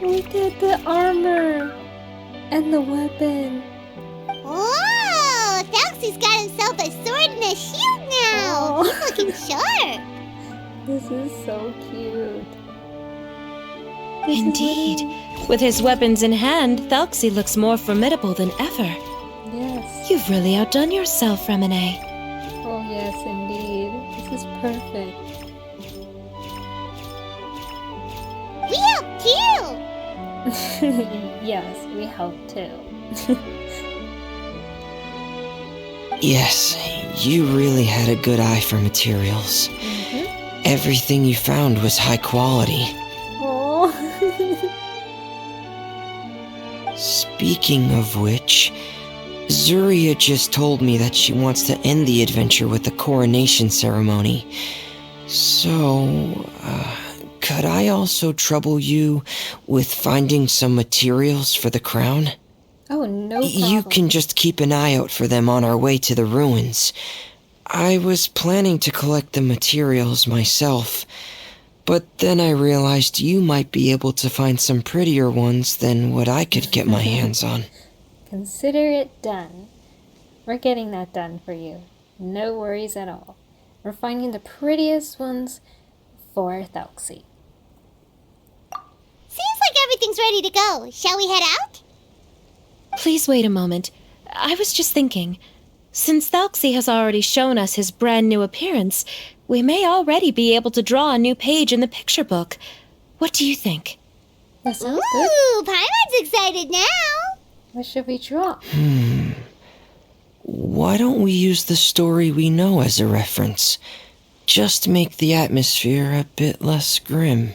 Look at the armor and the weapon. Whoa! Thelxie's got himself a sword and a shield now! Oh. He's looking sharp! This is so cute. This is Indeed. what With his weapons in hand, Thelxie looks more formidable than ever. Yes. You've really outdone yourself, Freminet. Oh yes, indeed. This is perfect. We helped too! Yes, we help too. Yes, you really had a good eye for materials. Everything you found was high quality. Oh. Speaking of which, Zuria just told me that she wants to end the adventure with the coronation ceremony. So, could I also trouble you with finding some materials for the crown? Oh, no problem. You can just keep an eye out for them on our way to the ruins. I was planning to collect the materials myself, but then I realized you might be able to find some prettier ones than what I could get my hands on. Consider it done. We're getting that done for you. No worries at all. We're finding the prettiest ones for Thelxie. Seems like everything's ready to go. Shall we head out? Please wait a moment. I was just thinking. Since Thalxi has already shown us his brand new appearance, we may already be able to draw a new page in the picture book. What do you think? That sounds good. Ooh, Paimon's excited now. What should we draw? Why don't we use the story we know as a reference? Just make the atmosphere a bit less grim.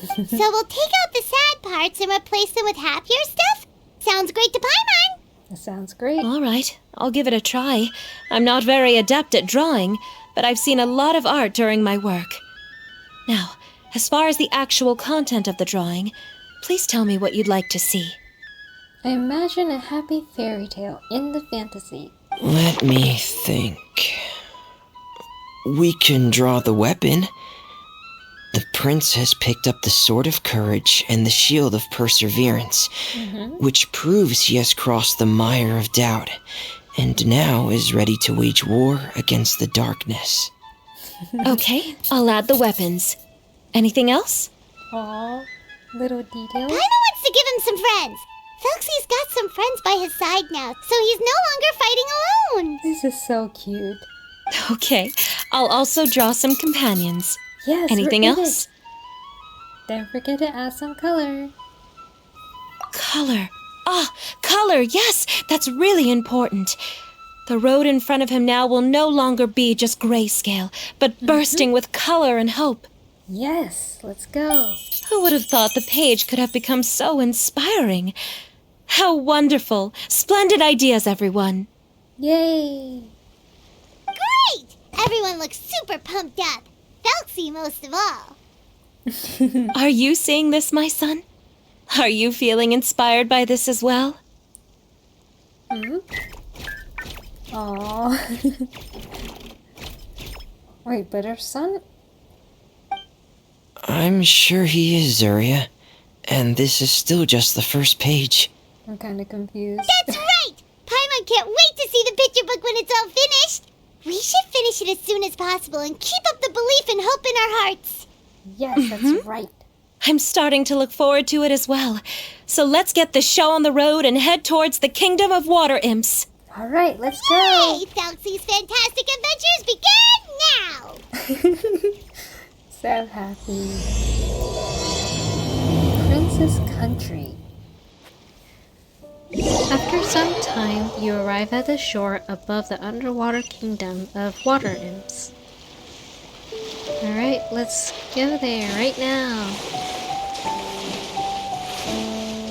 So we'll take out the sad parts and replace them with happier stuff? Sounds great to Paimon. That sounds great. All right, I'll give it a try. I'm not very adept at drawing, but I've seen a lot of art during my work. Now, as far as the actual content of the drawing, please tell me what you'd like to see. I imagine a happy fairy tale in the fantasy. Let me think. We can draw the weapon. The prince has picked up the Sword of Courage and the Shield of Perseverance, which proves he has crossed the mire of doubt, and now is ready to wage war against the darkness. Okay, I'll add the weapons. Anything else? Aw, little details. Paimon wants to give him some friends. Felxi's got some friends by his side now, so he's no longer fighting alone. This is so cute. Okay, I'll also draw some companions. Yes. Anything we're in else? it. Don't forget to add some color. Color. Ah, color, yes, that's really important. The road in front of him now will no longer be just grayscale, but bursting with color and hope. Yes, let's go. Who would have thought the page could have become so inspiring? How wonderful! Splendid ideas, everyone! Yay! Great! Everyone looks super pumped up. Felxi most of all. Are you seeing this, my son? Are you feeling inspired by this as well? Aww. Wait, but her son? I'm sure he is, Zuria. And this is still just the first page. I'm kind of confused. That's right! Paimon can't wait to see the picture book when it's all finished. We should finish it as soon as possible and keep up the belief and hope in our hearts. Yes, that's right. I'm starting to look forward to it as well. So let's get the show on the road and head towards the Kingdom of Water Imps. All right, let's go. Hey, Felxi's fantastic adventures begin now! So happy. Prince's Country. After some time, you arrive at the shore above the underwater kingdom of water imps. Alright, let's go there right now.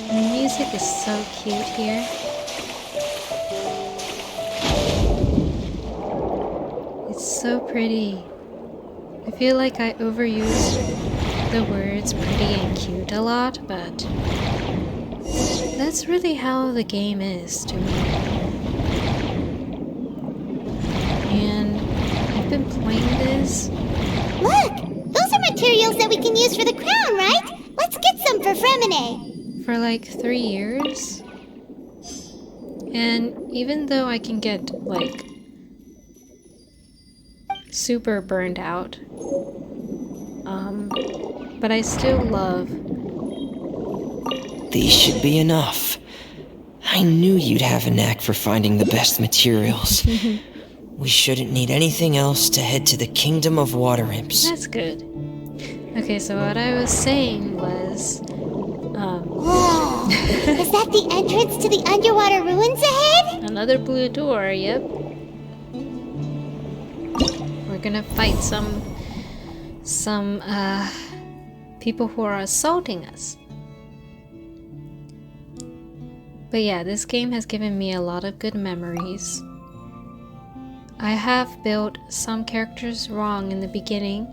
The music is so cute here. It's so pretty. I feel like I overuse the words pretty and cute a lot, but that's really how the game is to me. And I've been playing this. Look! Those are materials that we can use for the crown, right? Let's get some for freminet. For like 3 years. And even though I can get like super burned out, but I still love. These should be enough. I knew you'd have a knack for finding the best materials. We shouldn't need anything else to head to the Kingdom of Water Imps. That's good. Okay, so what I was saying was, Whoa! Is that the entrance to the underwater ruins ahead? another blue door, yep. We're gonna fight some people who are assaulting us. But yeah, this game has given me a lot of good memories. I have built some characters wrong in the beginning.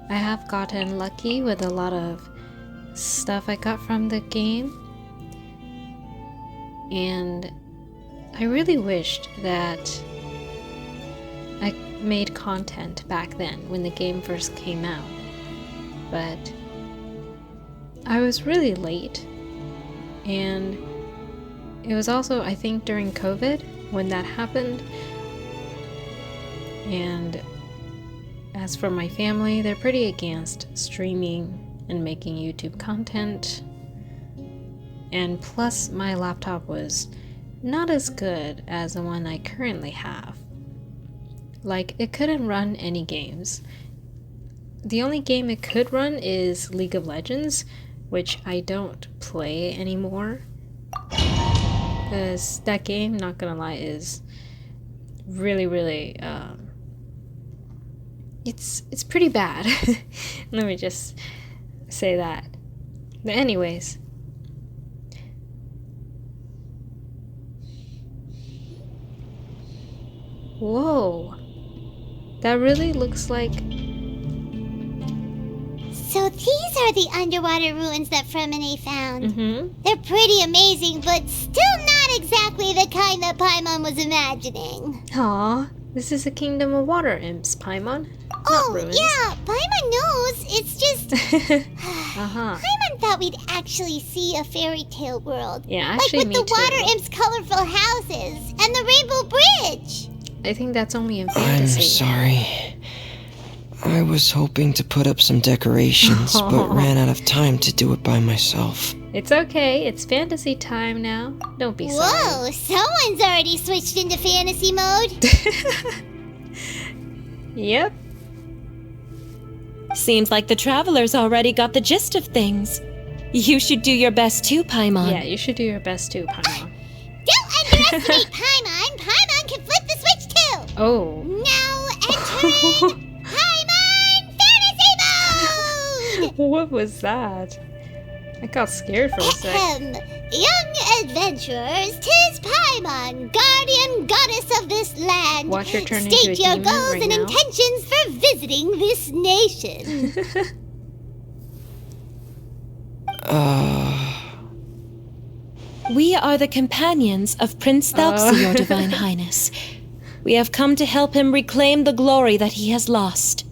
I have gotten lucky with a lot of stuff I got from the game. And I really wished that I made content back then when the game first came out. But I was really late. And it was also, I think, during COVID when that happened. And as for my family, they're pretty against streaming and making YouTube content. And plus, my laptop was not as good as the one I currently have. Like, it couldn't run any games. The only game it could run is League of Legends, which I don't play anymore. Because that game, not gonna lie, is really, it's pretty bad. Let me just say that. But anyways. Whoa. That really looks like... So these are the underwater ruins that freminet found. Mm-hmm. They're pretty amazing, but still not exactly the kind that Paimon was imagining. Aw, this is a kingdom of water imps, Paimon. Oh, ruins. yeah, Paimon knows. It's just... Uh-huh. Paimon thought we'd actually see a fairy tale world. Yeah, like actually with me the too. water imps' colorful houses and the rainbow bridge. I think that's only in I'm fantasy. sorry. I was hoping to put up some decorations, but ran out of time to do it by myself. It's okay. It's fantasy time now. Don't be sorry. Whoa, someone's already switched into fantasy mode. Yep. Seems like the travelers already got the gist of things. You should do your best too, Paimon. Yeah, you should do your best too, Paimon. Don't underestimate Paimon. Paimon can flip the switch too. Oh. Now entering Paimon Fantasy Mode! What was that? I got scared for a sec. Young adventurers, 'tis Paimon, guardian goddess of this land. Watch her turn into a State your demon goals right and now. intentions for visiting this nation. We are the companions of Prince Thalpsi, your divine highness. We have come to help him reclaim the glory that he has lost.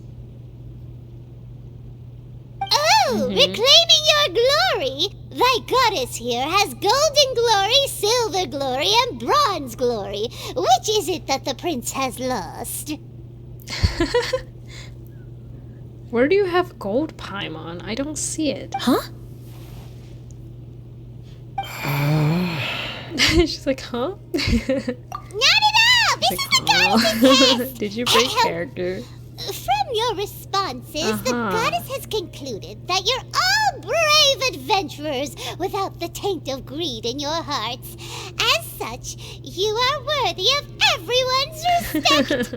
Oh, reclaiming your glory? Thy goddess here has golden glory, silver glory, and bronze glory. Which is it that the prince has lost? Where do you have gold, Paimon? I don't see it. Huh? She's like, huh? Not at all! This is the goddess's test! Did you break character? From your responses, the Uh-huh. goddess has concluded that you're all brave adventurers without the taint of greed in your hearts. As such, you are worthy of everyone's respect.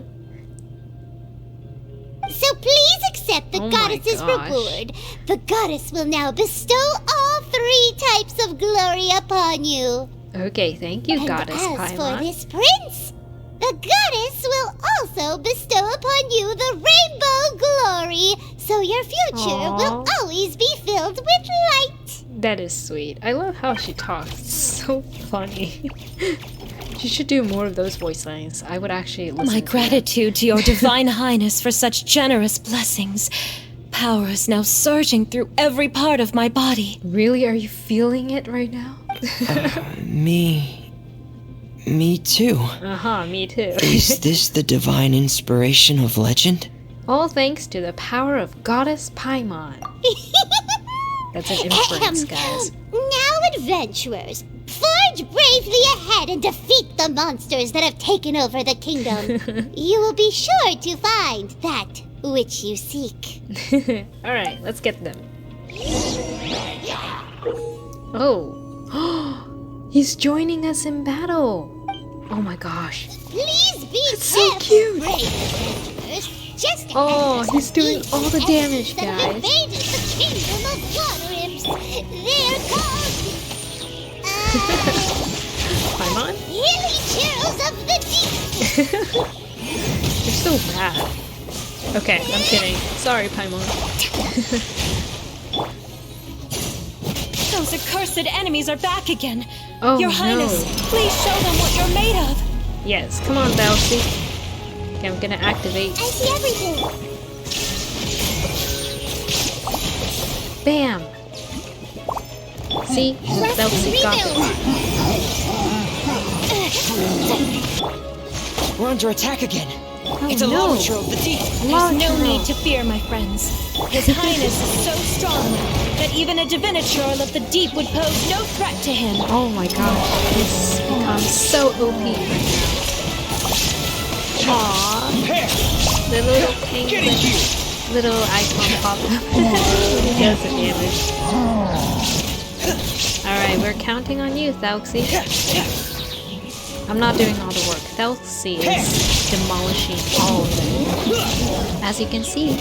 So please accept the Oh my goddess's gosh. reward. The goddess will now bestow all 3 types of glory upon you. Okay, thank you, And Goddess as for Paimon. this prince, the goddess will also bestow upon you the rainbow glory, so your future Aw. will always be filled with light. That is sweet. I love how she talks. It's so funny. She should do more of those voice lines. I would actually listen My to them. gratitude to your divine highness for such generous blessings. Power is now surging through every part of my body. Really? Are you feeling it right now? Me too. Uh-huh, me too. Is this the divine inspiration of legend? All thanks to the power of Goddess Paimon. That's an inference, guys. Now, adventurers, forge bravely ahead and defeat the monsters that have taken over the kingdom. You will be sure to find that which you seek. Alright, let's get them. Oh. He's joining us in battle. Oh my gosh. Please be That's so careful, cute. brave adventurers. Just Oh, as he's doing these all the damage, that have guys. invaded the kingdom of water imps. They're called Paimon? hilly heroes of the deep. You're so bad. Okay, I'm kidding. Sorry, Paimon. Those accursed enemies are back again. Oh, Your Highness, no. please show them what you're made of. Yes, come on, Thalpsi. Okay, I'm gonna activate. I see everything. Bam! See? Thalpsi got it. We're under attack again. It's a no. launcher of the deep. There's no need to fear, my friends. His Highness is so strong that even a diviniturl of the deep would pose no threat to him. Oh my gosh, he's become so OP right now. Aww. The little penguin, little icon pop up. He does the damage. Alright, we're counting on you, Thalxi. I'm not doing all the work. Thalxi is demolishing all of it. As you can see.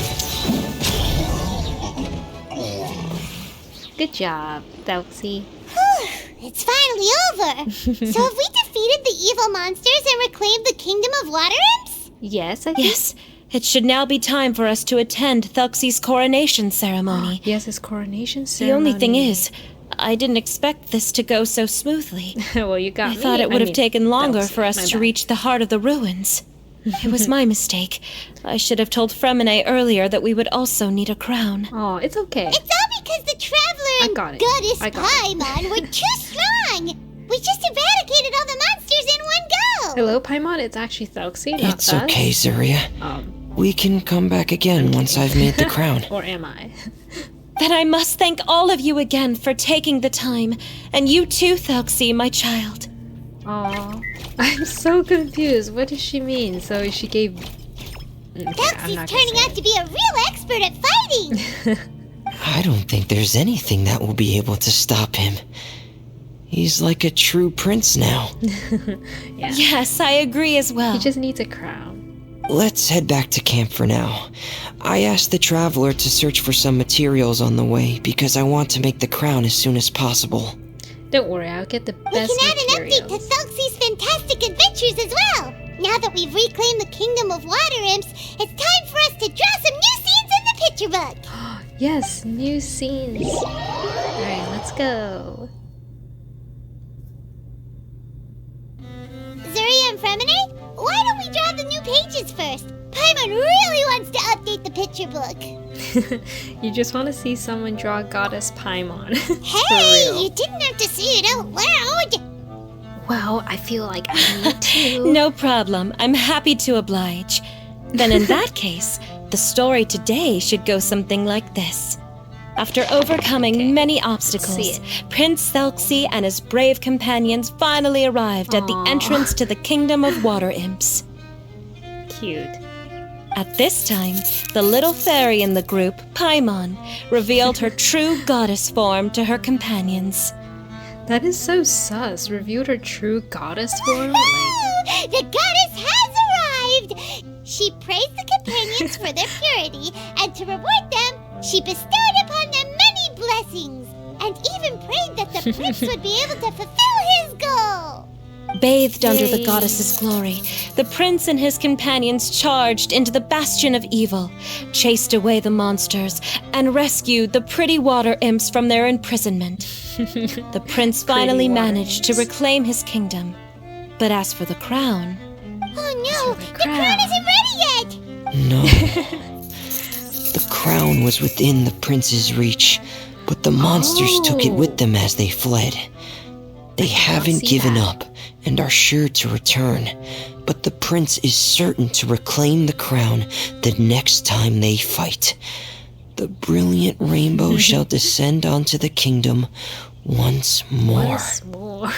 Good job, Thalxi. It's finally over! So have we defeated the evil monsters and reclaimed the kingdom of water imps? Yes, I think. Yes, it should now be time for us to attend Thalxi's coronation ceremony. Yes, his coronation The ceremony. only thing is, I didn't expect this to go so smoothly. Well, you got I me. thought it would have taken longer Thalxi, for us my to bad. reach the heart of the ruins. It was my mistake. I should have told Freminet earlier that we would also need a crown. Oh, it's okay. It's all because the Traveler and got it. Goddess I got it. Paimon were too strong! We just eradicated all the monsters in one go! Hello, Paimon. It's actually Thalxi, not It's us. okay, Zuria. We can come back again once I've made the crown. Or am I? Then I must thank all of you again for taking the time. And you too, Thalxi, my child. Aw. I'm so confused. What does she mean? So she gave... Okay, I'm Thalxi's not gonna turning say out to be a real expert at fighting! I don't think there's anything that will be able to stop him. He's like a true prince now. Yeah. Yes, I agree as well. He just needs a crown. Let's head back to camp for now. I asked the Traveler to search for some materials on the way because I want to make the crown as soon as possible. Don't worry, I'll get the We best can add an update to materials. Thalxi's fantastic adventures as well! Now that we've reclaimed the kingdom of water imps, it's time for us to draw some new scenes in the picture book! Yes, new scenes. Alright, let's go. Zuria and Freminet, why don't we draw the new pages first? Paimon really wants to update the picture book. You just want to see someone draw Goddess Paimon. Hey, For real. you didn't have to say it out loud! Well, I feel like I need to. No problem. I'm happy to oblige. Then in that case, the story today should go something like this. After overcoming many obstacles, See Prince Thalxi and his brave companions finally arrived at the Aw. entrance to the kingdom of water imps. Cute. At this time, the little fairy in the group, Paimon, revealed her true goddess form to her companions. That is so sus. Reviewed her true goddess form. Like, The goddess has arrived! She praised the companions for their purity, and to reward them, she bestowed upon them many blessings, and even prayed that the prince would be able to fulfill his goal! Bathed under the Yay. goddess's glory, the prince and his companions charged into the bastion of evil, chased away the monsters, and rescued the pretty water imps from their imprisonment. The prince finally water managed to imps. reclaim his kingdom. But as for the crown, Oh no, the the crown crown. isn't ready yet! No. The crown was within the prince's reach, but the monsters took it with them as they fled. They haven't see given that. up and are sure to return, but the prince is certain to reclaim the crown the next time they fight. The brilliant rainbow shall descend onto the kingdom once more. once more.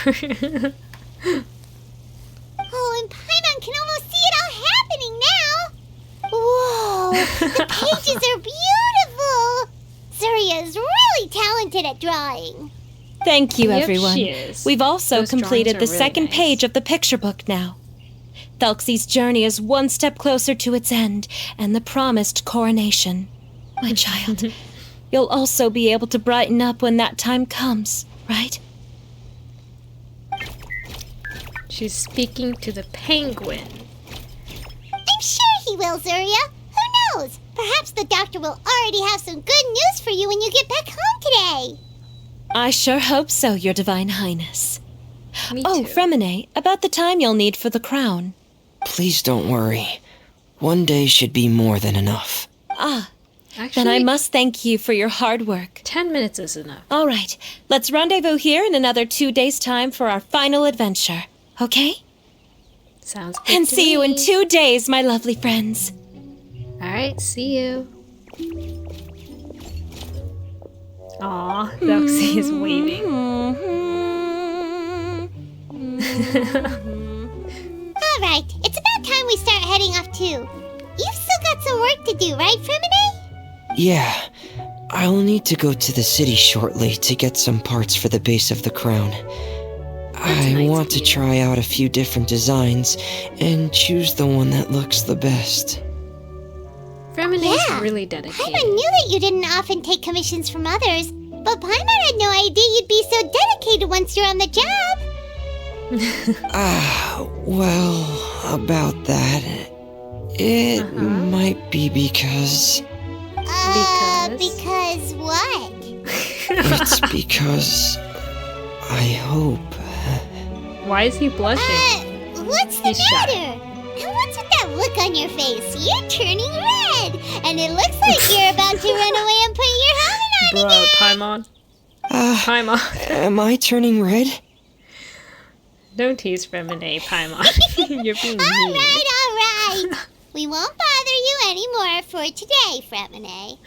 Oh, and Paimon can almost see it all happening now! Whoa, the pages are beautiful! Zuria is really talented at drawing. thank you, Yep, everyone. she is. We've also Those drawings completed are the really second nice. page of the picture book now. Thalxi's journey is one step closer to its end and the promised coronation. My child, you'll also be able to brighten up when that time comes, right? She's speaking to the penguin. I'm sure he will, Zuria. Who knows? Perhaps the doctor will already have some good news for you when you get back home today. I sure hope so, Your Divine Highness. Me Oh, too. Freminet, about the time you'll need for the crown. Please don't worry. One day should be more than enough. Ah, Actually, then I must thank you for your hard work. 10 minutes is enough. All right, let's rendezvous here in another 2 days' time for our final adventure, okay? Sounds good And to see you in me. 2 days, my lovely friends. Sounds good And to see you in me. 2 days, my lovely friends. Alright, see you. Aw, Doxy is waving. Alright, it's about time we start heading off too. You've still got some work to do, right, freminet? Yeah, I'll need to go to the city shortly to get some parts for the base of the crown. I nice want of to you. try out a few different designs and choose the one that looks the best. Freminet's Yeah, really Paimon dedicated. knew that you didn't often take commissions from others, but Paimon had no idea you'd be so dedicated once you're on the job. Well, about that, it might be because... Because what? It's because I hope... Why is he blushing? What's the He's shy. matter? And what's with that look on your face? You're turning red, and it looks like you're about to run away and put your helmet on Bruh, again. Paimon. Paimon. Am I turning red? Don't tease Freminet, Paimon. You're being mean. All right. We won't bother you anymore for today, Freminet.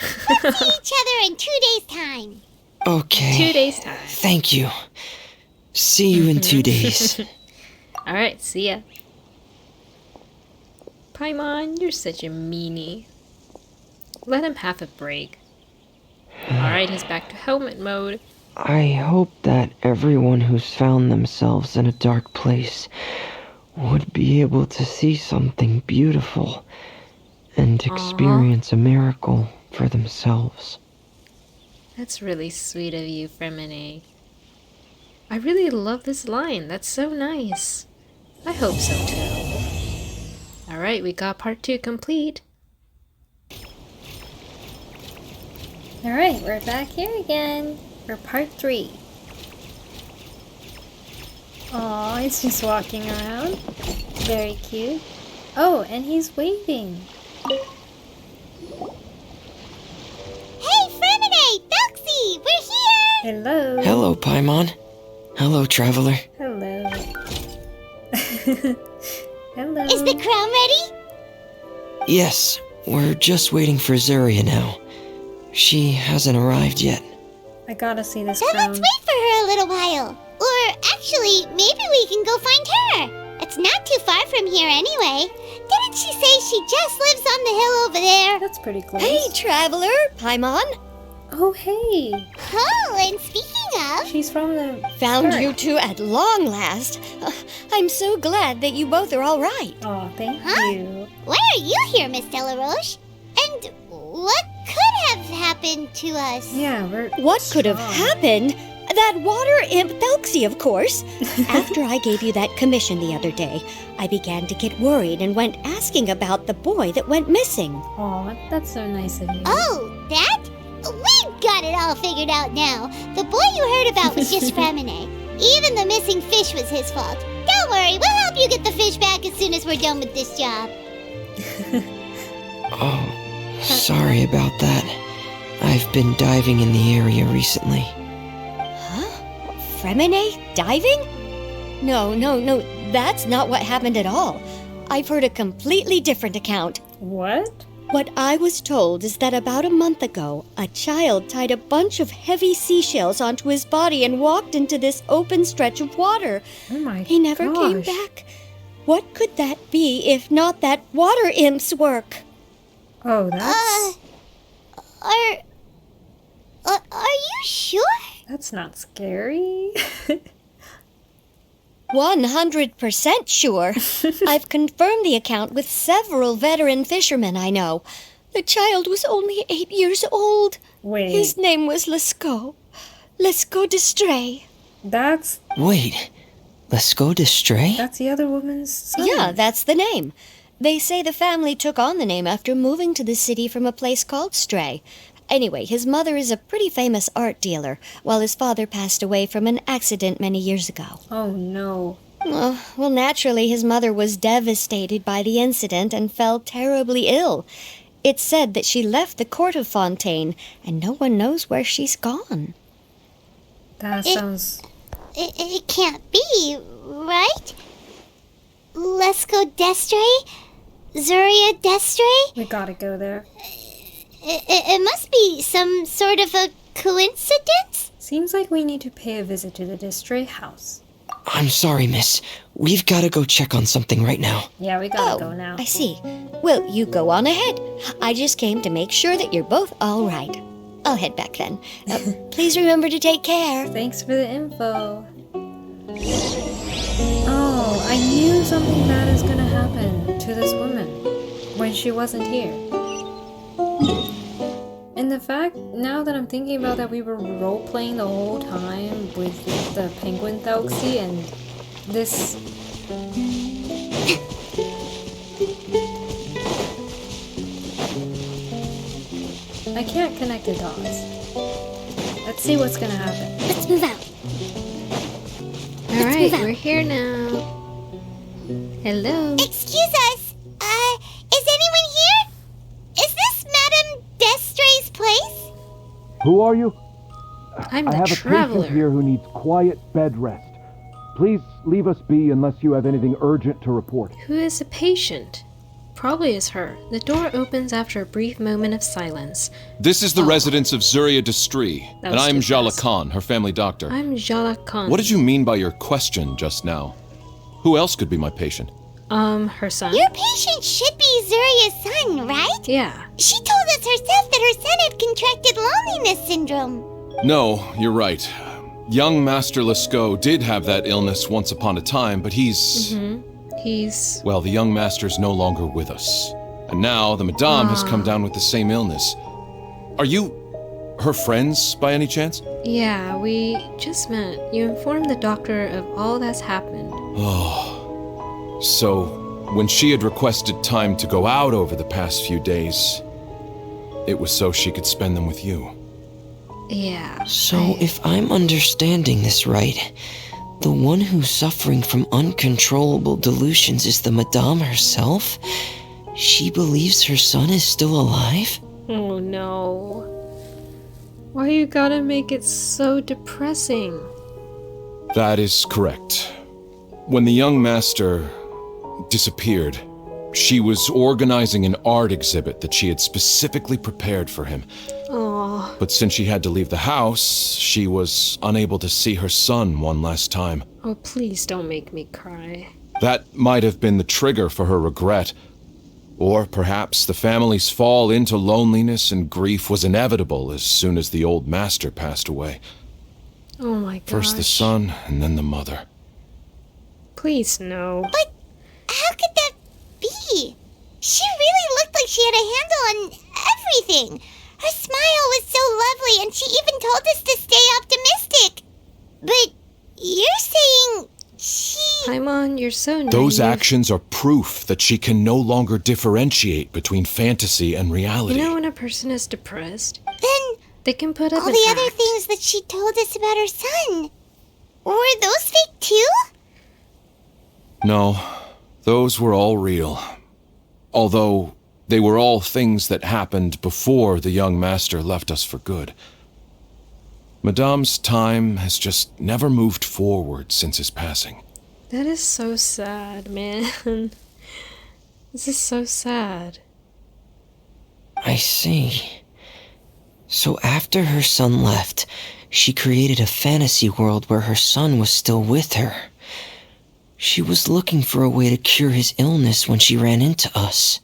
Let's see each other in 2 days' time. Okay. 2 days time. Thank you. See you in 2 days. Alright, see ya. Paimon, you're such a meanie. Let him have a break. Alright, he's back to helmet mode. I hope that everyone who's found themselves in a dark place would be able to see something beautiful and experience a miracle for themselves. That's really sweet of you, Freminet. I really love this line. That's so nice. I hope so too. Alright, we got part 2 complete. Alright, we're back here again for part 3. Aw, he's just walking around. Very cute. Oh, and he's waving. Hey, Freminet! Doxy! We're here! Hello. Hello, Paimon. Hello, traveler. Hello. Hello. Is the crown ready? Yes, we're just waiting for Zuria now. She hasn't arrived yet. I gotta see this Then crown. let's wait for her a little while. Or actually, maybe we can go find her. It's not too far from here anyway. Didn't she say she just lives on the hill over there? That's pretty close. Hey, traveler, Paimon. Oh, hey. Oh, and speaking of, She's from the... Found start. you two at long last. I'm so glad that you both are all right. Oh, thank Huh? you. why are you here, Miss Delaroche? And what could have happened to us? Yeah, we're... What could have strong. happened? That water imp Thelxie, of course. After I gave you that commission the other day, I began to get worried and went asking about the boy that went missing. Aw, that's so nice of you. Oh, that? We've got it all figured out now. The boy you heard about was just Freminet. Even the missing fish was his fault. Don't worry, we'll help you get the fish back as soon as we're done with this job. Oh, sorry about that. I've been diving in the area recently. Huh? Freminet diving? No, that's not what happened at all. I've heard a completely different account. What? What I was told is that about a month ago, a child tied a bunch of heavy seashells onto his body and walked into this open stretch of water. Oh my He never came gosh. back. What could that be if not that water imp's work? Oh, that's... Are you sure? That's not scary. 100% sure. I've confirmed the account with several veteran fishermen I know. The child was only 8 years old. Wait, His name was Lescaut. Lescaut d'Estray. that's Wait, let's go to Stray? the other woman's son. Yeah, that's the name. They say the family took on the name after moving to the city from a place called Stray. Anyway, his mother is a pretty famous art dealer, while his father passed away from an accident many years ago. Oh no. Well, naturally, his mother was devastated by the incident and fell terribly ill. It's said that she left the court of Fontaine, and no one knows where she's gone. That It- sounds... It can't be, right? Lesko Destre? Zuria Destre? We gotta go there. It must be some sort of a coincidence? Seems like we need to pay a visit to the Destre house. I'm sorry, miss. We've gotta go check on something right now. Yeah, we gotta go now. I see. Well, you go on ahead. I just came to make sure that you're both all right. I'll head back then. Please remember to take care. Thanks for the info. Oh, I knew something bad is gonna happen to this woman when she wasn't here. And the fact, now that I'm thinking about that, we were role-playing the whole time with the penguin Tauxi and this... I can't connect the dots. Let's see what's gonna happen. Let's move out. Alright, we're here now. Hello? Excuse us. Is anyone here? Is this Madame Destre's place? Who are you? I'm I the have a traveler. patient here who needs quiet bed rest. Please leave us be unless you have anything urgent to report. Who is the patient? Probably is her. The door opens after a brief moment of silence. This is the residence of Zuria Destri, That and was I'm too Jala fast. Khan, her family doctor. I'm Jala Khan. What did you mean by your question just now? Who else could be my patient? Her son? Your patient should be Zuria's son, right? Yeah. She told us herself that her son had contracted loneliness syndrome. No, you're right. Young Master Lescaut did have that illness once upon a time, but he's... He's... Well, the young master's no longer with us. And now the Madame has come down with the same illness. Are you her friends by any chance? Yeah, we just met. You informed the doctor of all that's happened. So, when she had requested time to go out over the past few days, it was so she could spend them with you. Yeah. So, if I'm understanding this right, the one who's suffering from uncontrollable delusions is the Madame herself? She believes her son is still alive? Oh no. Why you gotta make it so depressing? That is correct. When the young master disappeared, she was organizing an art exhibit that she had specifically prepared for him. Oh. But since she had to leave the house, she was unable to see her son one last time. Oh, please don't make me cry. That might have been the trigger for her regret. Or perhaps the family's fall into loneliness and grief was inevitable as soon as the old master passed away. Oh my gosh. First the son, and then the mother. Please no. But how could that be? She really looked like she had a handle on everything. Her smile was so lovely, and she even told us to stay optimistic. But you're saying she... Paimon, you're so naive. Those actions are proof that she can no longer differentiate between fantasy and reality. You know when a person is depressed, Then they can put up all an the other act. things that she told us about her son, were those fake too? No, those were all real. Although they were all things that happened before the young master left us for good. Madame's time has just never moved forward since his passing. That is so sad, man. This is so sad. I see. So after her son left, she created a fantasy world where her son was still with her. She was looking for a way to cure his illness when she ran into us.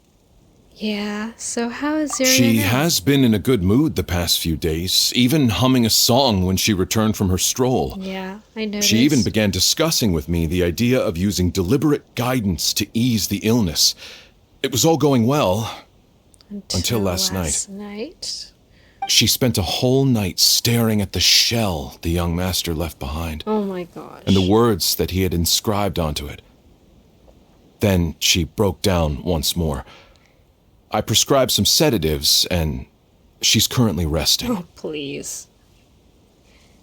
Yeah, so how is Zuria She now? has been in a good mood the past few days, even humming a song when she returned from her stroll. Yeah, I noticed. She even began discussing with me the idea of using deliberate guidance to ease the illness. It was all going well until last night. She spent a whole night staring at the shell the young master left behind, Oh my gosh. and the words that he had inscribed onto it. Then she broke down once more. I prescribed some sedatives, and she's currently resting. Oh, please.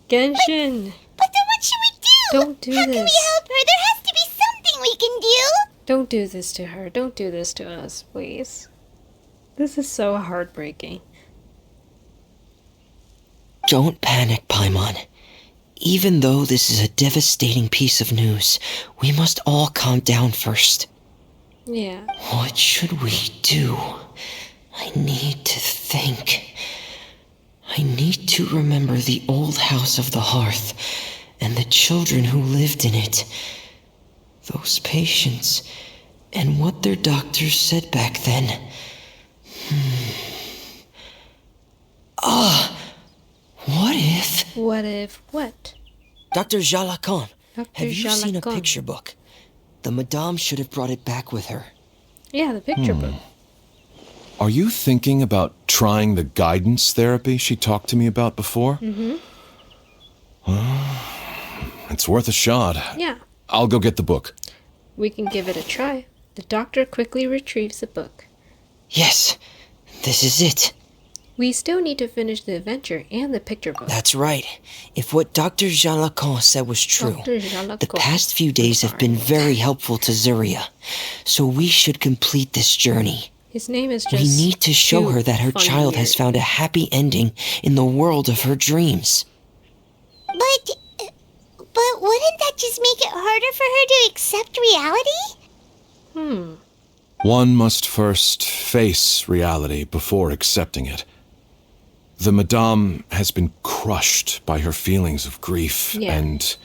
Genshin! But then what should we do? Don't do How can we this. help her? There has to be something we can do. Don't do this to her. Don't do this to us, please. This is so heartbreaking. Don't panic, Paimon. Even though this is a devastating piece of news, we must all calm down first. Yeah. What should we do? I need to think. I need to remember the old house of the hearth and the children who lived in it. Those patients and what their doctors said back then. What if... What if what? Dr. Jalacan, Dr. have you seen a Jalacan. picture book? The madame should have brought it back with her. Yeah, the picture book. Are you thinking about trying the guidance therapy she talked to me about before? Mm-hmm. It's worth a shot. Yeah. I'll go get the book. We can give it a try. The doctor quickly retrieves the book. Yes, this is it. We still need to finish the adventure and the picture book. That's right. If what Dr. Jalacan said was true, Dr. Jalacan. the past few days have been very helpful to Zuria. So we should complete this journey. His name is just We need to show too her that her funny child has weird. found a happy ending in the world of her dreams. But wouldn't that just make it harder for her to accept reality? One must first face reality before accepting it. The madame has been crushed by her feelings of grief Yeah. and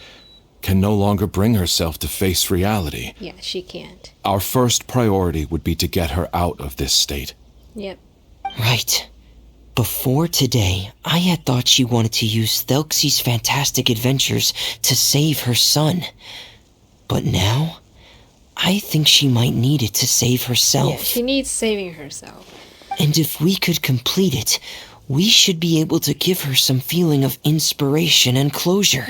can no longer bring herself to face reality. Yeah, she can't. Our first priority would be to get her out of this state. Yep. Right. Before today, I had thought she wanted to use Thelxie's fantastic adventures to save her son. But now, I think she might need it to save Yeah, herself. she needs saving herself. And if we could complete it, we should be able to give her some feeling of inspiration and closure.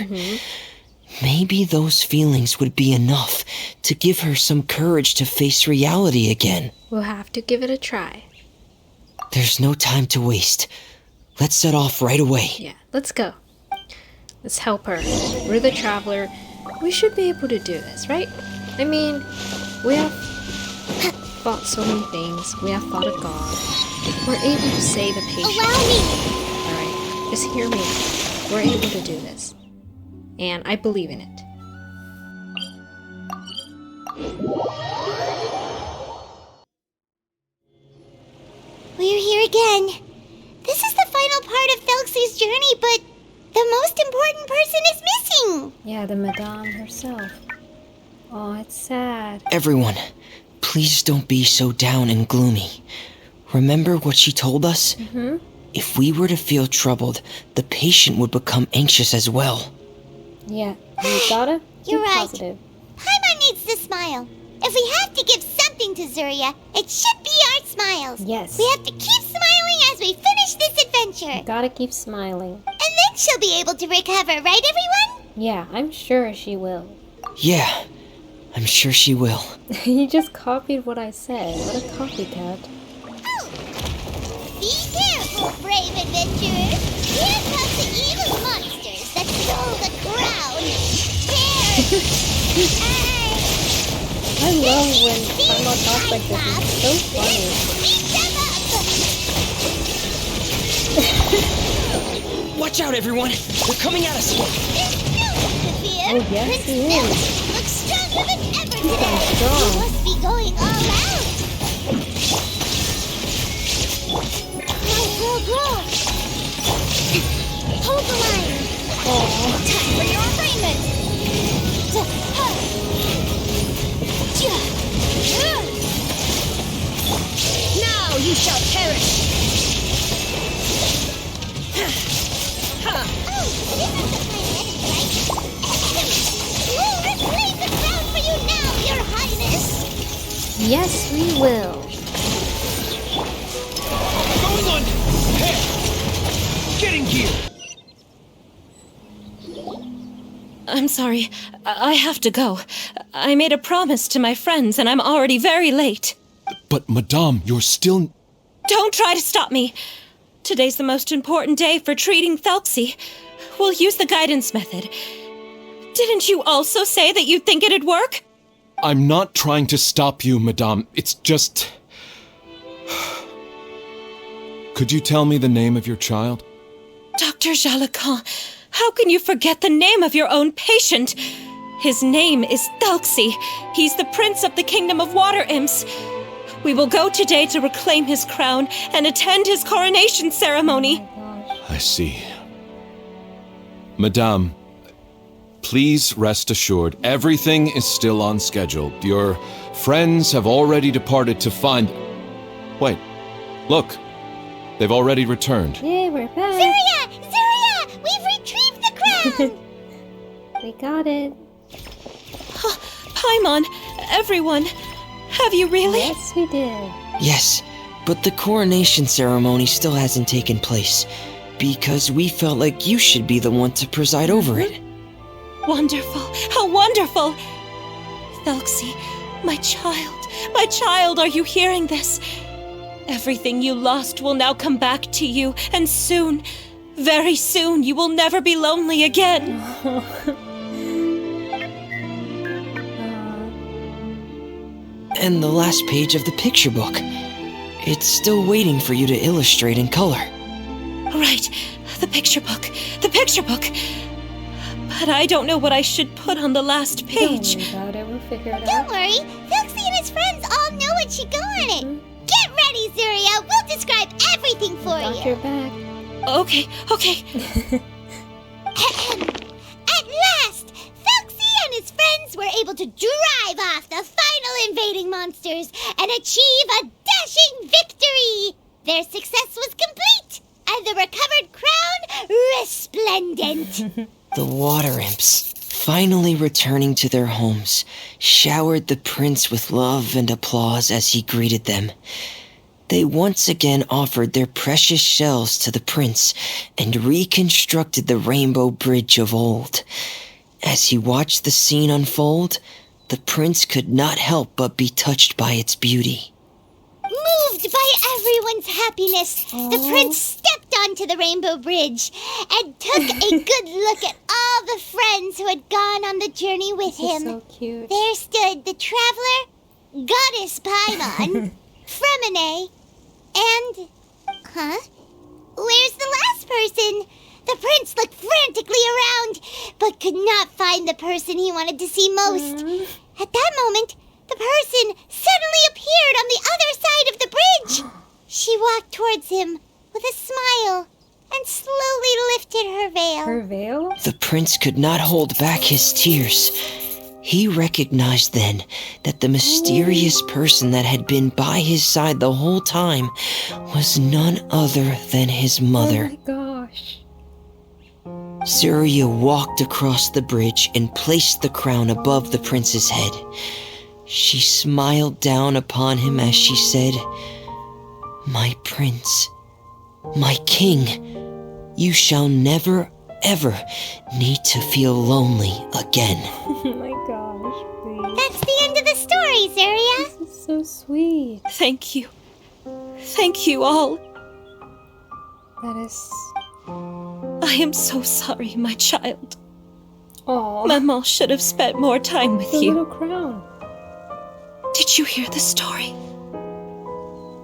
Maybe those feelings would be enough to give her some courage to face reality again. We'll have to give it a try. There's no time to waste. Let's set off right away. Yeah, let's go. Let's help her. We're the traveler. We should be able to do this, right? I mean, we have fought so many things. We have fought a god. We're able to save a patient. Allow me! Alright, just hear me out. We're able to do this. And I believe in it. We're here again. This is the final part of Thelxie's journey, but the most important person is missing. Yeah, the madame herself. Oh, it's sad. Everyone, please don't be so down and gloomy. Remember what she told us? If we were to feel troubled, the patient would become anxious as well. Yeah, you gotta You're be right. positive. Paimon needs to smile. If we have to give something to Zuria, it should be our smiles. Yes. We have to keep smiling as we finish this adventure. Gotta keep smiling. And then she'll be able to recover, right everyone? Yeah, I'm sure she will. Yeah, I'm sure she will. You just copied what I said. What a copycat. Oh! Be careful, brave adventurers. Here comes the evil monsters that stole the crown. There! I love when Paimon talks like this. It's so funny. Beat them up! Watch out, everyone! They're coming at us! There's no one to fear. Oh, yes, Prince he is. Nelson looks stronger than ever He's today. strong. He must be going all out. Go, go, go. Hold the line. Time for your arraignment. Now you shall perish. Oh, this is the freminet, right? We'll reclaim the crown for you now, Your Highness. Yes, we will. Going on! Hey! Get in gear! I'm sorry. I have to go. I made a promise to my friends, and I'm already very late. But, madame, you're still... Don't try to stop me. Today's the most important day for treating Thelxie. We'll use the guidance method. Didn't you also say that you think it'd work? I'm not trying to stop you, madame. It's just... Could you tell me the name of your child? Dr. Jalacan. How can you forget the name of your own patient? His name is Thelxie. He's the prince of the kingdom of water imps. We will go today to reclaim his crown and attend his coronation ceremony. I see. Madame, please rest assured, everything is still on schedule. Your friends have already departed to find... Wait, look. They've already returned. Yay, we're back. Zuria! Zuria! We've retrieved the crown! We got it. Paimon, everyone, have you really? Yes, we did. Yes, but the coronation ceremony still hasn't taken place, because we felt like you should be the one to preside over it. Wonderful, how wonderful! Thelxie, my child, are you hearing this? Everything you lost will now come back to you, and soon, very soon, you will never be lonely again. And the last page of the picture book. It's still waiting for you to illustrate in color. Right, the picture book. But I don't know what I should put on the last page. Don't worry about it, we'll figure it Don't out. worry, Thelxie and his friends all know what should go on it. Get ready, Zuria. We'll describe everything for Got you. your back. Okay. At last, Thelxie and his friends were able to drive off the final invading monsters and achieve a dashing victory. Their success was complete, and the recovered crown resplendent. The water imps, finally returning to their homes, showered the prince with love and applause as he greeted them. They once again offered their precious shells to the prince and reconstructed the rainbow bridge of old. As he watched the scene unfold, the prince could not help but be touched by its beauty. Moved by everyone's happiness, the prince stepped onto the rainbow bridge and took a good look at all the friends who had gone on the journey with This is him. so cute. There stood the traveler, Goddess Paimon, Freminet, and... Where's the last person? The prince looked frantically around, but could not find the person he wanted to see most. At that moment, the person suddenly appeared on the other side of the bridge. She walked towards him with a smile and slowly lifted her veil. Her veil? The prince could not hold back his tears. He recognized then that the mysterious person that had been by his side the whole time was none other than his mother. Oh my gosh. Zuria walked across the bridge and placed the crown above the prince's head. She smiled down upon him as she said, "My prince, my king, you shall never, ever need to feel lonely again." Oh my gosh, please. That's the end of the story, Zuria. This is so sweet. Thank you. Thank you all. That is... I am so sorry, my child. Aw. Maman should have spent more time with The you. little crown. Did you hear the story?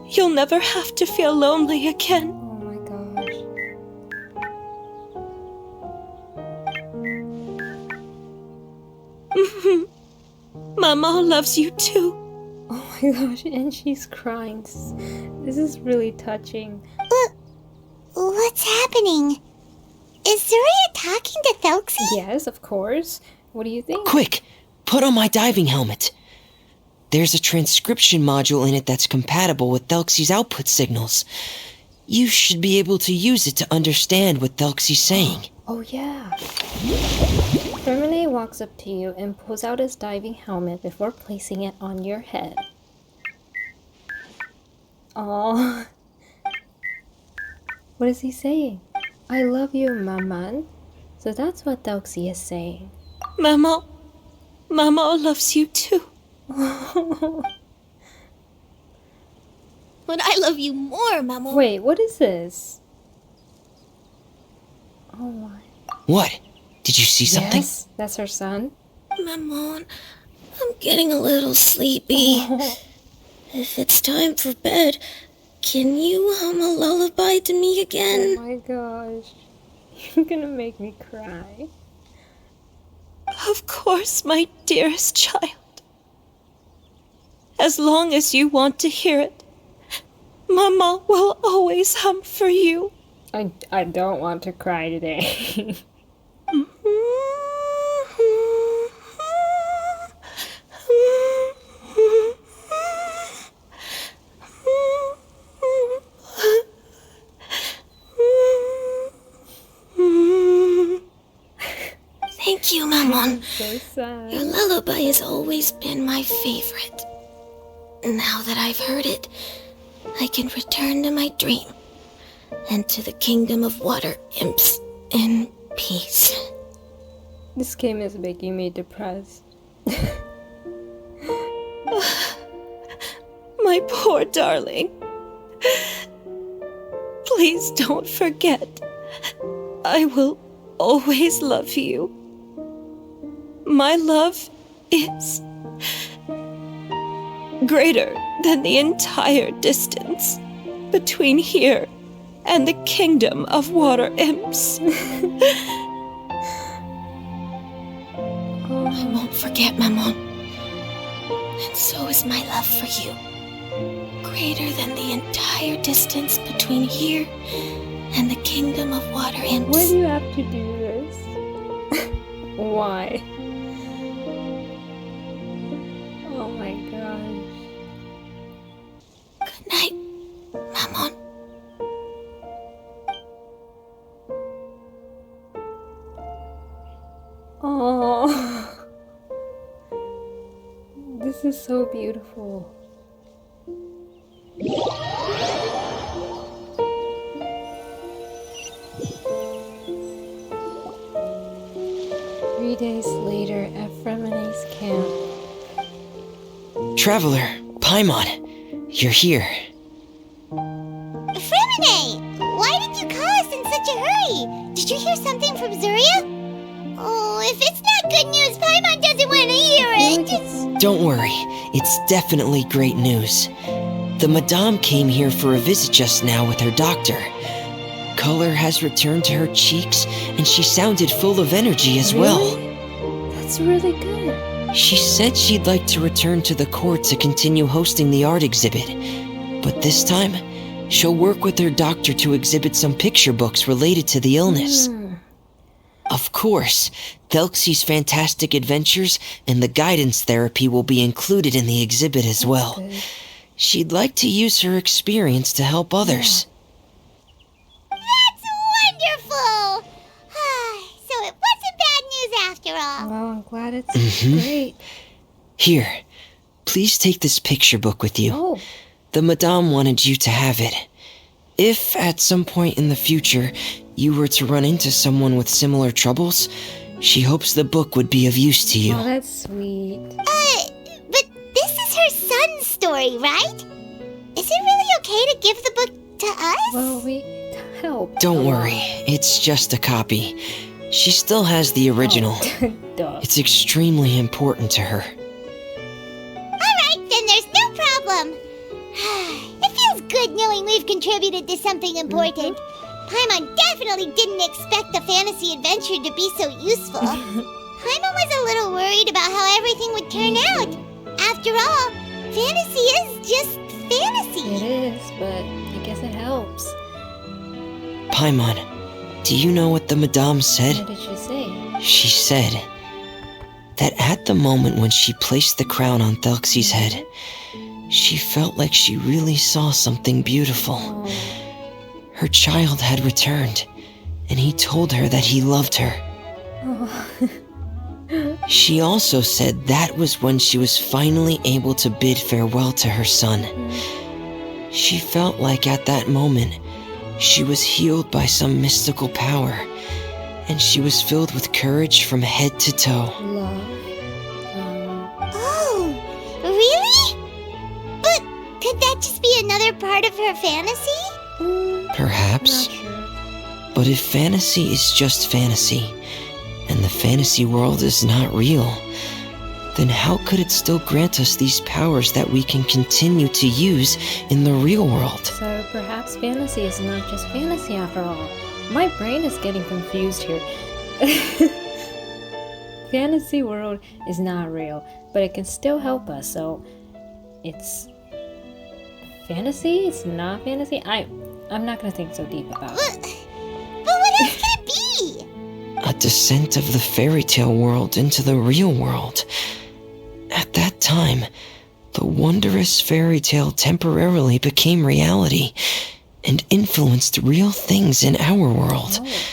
You'll never have to feel lonely again. Oh my gosh. Maman loves you too. Oh my gosh, and she's crying. This is really touching. What's happening? Is Zuria talking to Thelxie? Yes, of course. What do you think? Quick, put on my diving helmet. There's a transcription module in it that's compatible with Thelxie's output signals. You should be able to use it to understand what Thelxie's saying. Oh yeah. Freminet walks up to you and pulls out his diving helmet before placing it on your head. Aww. What is he saying? I love you, Maman. So that's what Thelxie is saying. Maman loves you too. But I love you more, Mama. Wait, what is this? Oh my. What? Did you see something? Yes, that's her son. Maman, I'm getting a little sleepy. If it's time for bed, can you hum a lullaby to me Oh again? my gosh. You're gonna make me cry. Of course, my dearest child. As long as you want to hear it, Mama will always hum for you. I don't want to cry today. Thank you, Maman. So sad. Your lullaby has always been my favorite. Now that I've heard it, I can return to my dream and to the kingdom of water imps in peace. This game is making me depressed. My poor darling. Please don't forget. I will always love you. My love is greater than the entire distance between here and the kingdom of water imps. I won't forget, Maman. And so is my love for you. Greater than the entire distance between here and the kingdom of water imps. Why do you have to do this? Why? Oh my gosh. Good night, Maman. Oh, this is so beautiful. 3 days later at Fremine's camp. Traveler, Paimon, you're here. Freminet! Why did you call us in such a hurry? Did you hear something from Zuria? Oh, if it's not good news, Paimon doesn't want to hear it! Don't worry, it's definitely great news. The Madame came here for a visit just now with her doctor. Color has returned to her cheeks, and she sounded full of energy as well. That's really good. She said she'd like to return to the court to continue hosting the art exhibit. But this time, she'll work with her doctor to exhibit some picture books related to the illness. Of course, Thelxie's fantastic adventures and the guidance therapy will be included in the exhibit as well. She'd like to use her experience to help others. That's wonderful! So it wasn't bad news after all. Well, I'm glad it's great. Here, please take this picture book with you. Oh. The Madame wanted you to have it. If at some point in the future you were to run into someone with similar troubles, she hopes the book would be of use to you. Oh, that's sweet. But this is her son's story, right? Is it really okay to give the book to us? Well, we help. Don't worry, it's just a copy. She still has the original. Duh. It's extremely important to her. Alright, then there's no problem. It feels good knowing we've contributed to something important. Paimon definitely didn't expect the fantasy adventure to be so useful. Paimon was a little worried about how everything would turn out. After all, fantasy is just fantasy. It is, but I guess it helps. Paimon, do you know what the Madame said? What did she say? She said that at the moment when she placed the crown on Thelxie's head, she felt like she really saw something beautiful. Oh. Her child had returned, and he told her that he loved her. Oh. She also said that was when she was finally able to bid farewell to her son. She felt like at that moment, she was healed by some mystical power, and she was filled with courage from head to toe. Love. Oh, really? But could that just be another part of her fantasy? Perhaps. Not sure. But if fantasy is just fantasy, and the fantasy world is not real, then how could it still grant us these powers that we can continue to use in the real world? So perhaps fantasy is not just fantasy after all. My brain is getting confused here. Fantasy world is not real, but it can still help us, so it's fantasy? It's not fantasy? I'm not gonna think so deep about it. But what else could it be? A descent of the fairy tale world into the real world. At that time, the wondrous fairy tale temporarily became reality and influenced real things in our world. Oh.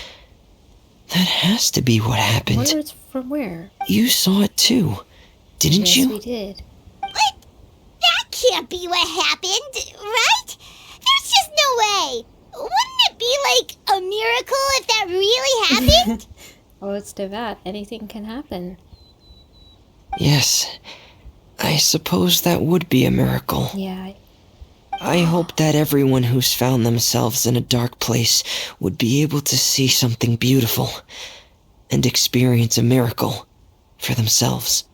That has to be what happened. Wonder it's from where? You saw it too, didn't Yes, you? we did. What? That can't be what happened, right? There's just no way. Wouldn't it be like a miracle if that really happened? Oh, it's too bad. Anything can happen. Yes, I suppose that would be a miracle. Yeah. I hope that everyone who's found themselves in a dark place would be able to see something beautiful and experience a miracle for themselves.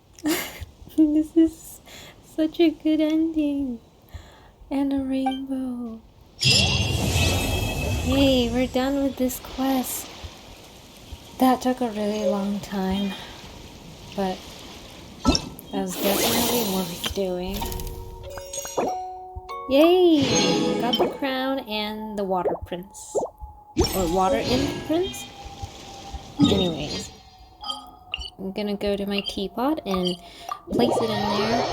This is such a good ending. And a rainbow. Hey, we're done with this quest. That took a really long time. But that was definitely worth doing. Yay! Got the crown and the water prince. Or water imp prince? Anyways. I'm gonna go to my teapot and place it in there.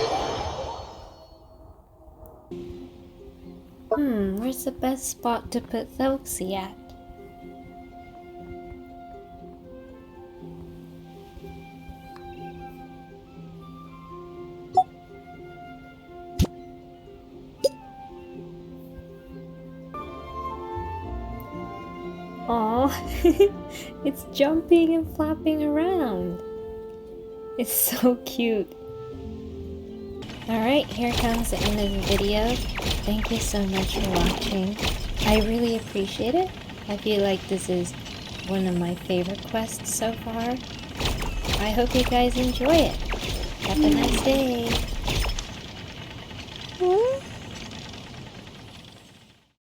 Where's the best spot to put Thoxie at? Aw, it's jumping and flapping around. It's so cute. Alright, here comes the end of the video. Thank you so much for watching. I really appreciate it. I feel like this is one of my favorite quests so far. I hope you guys enjoy it. Have a nice day.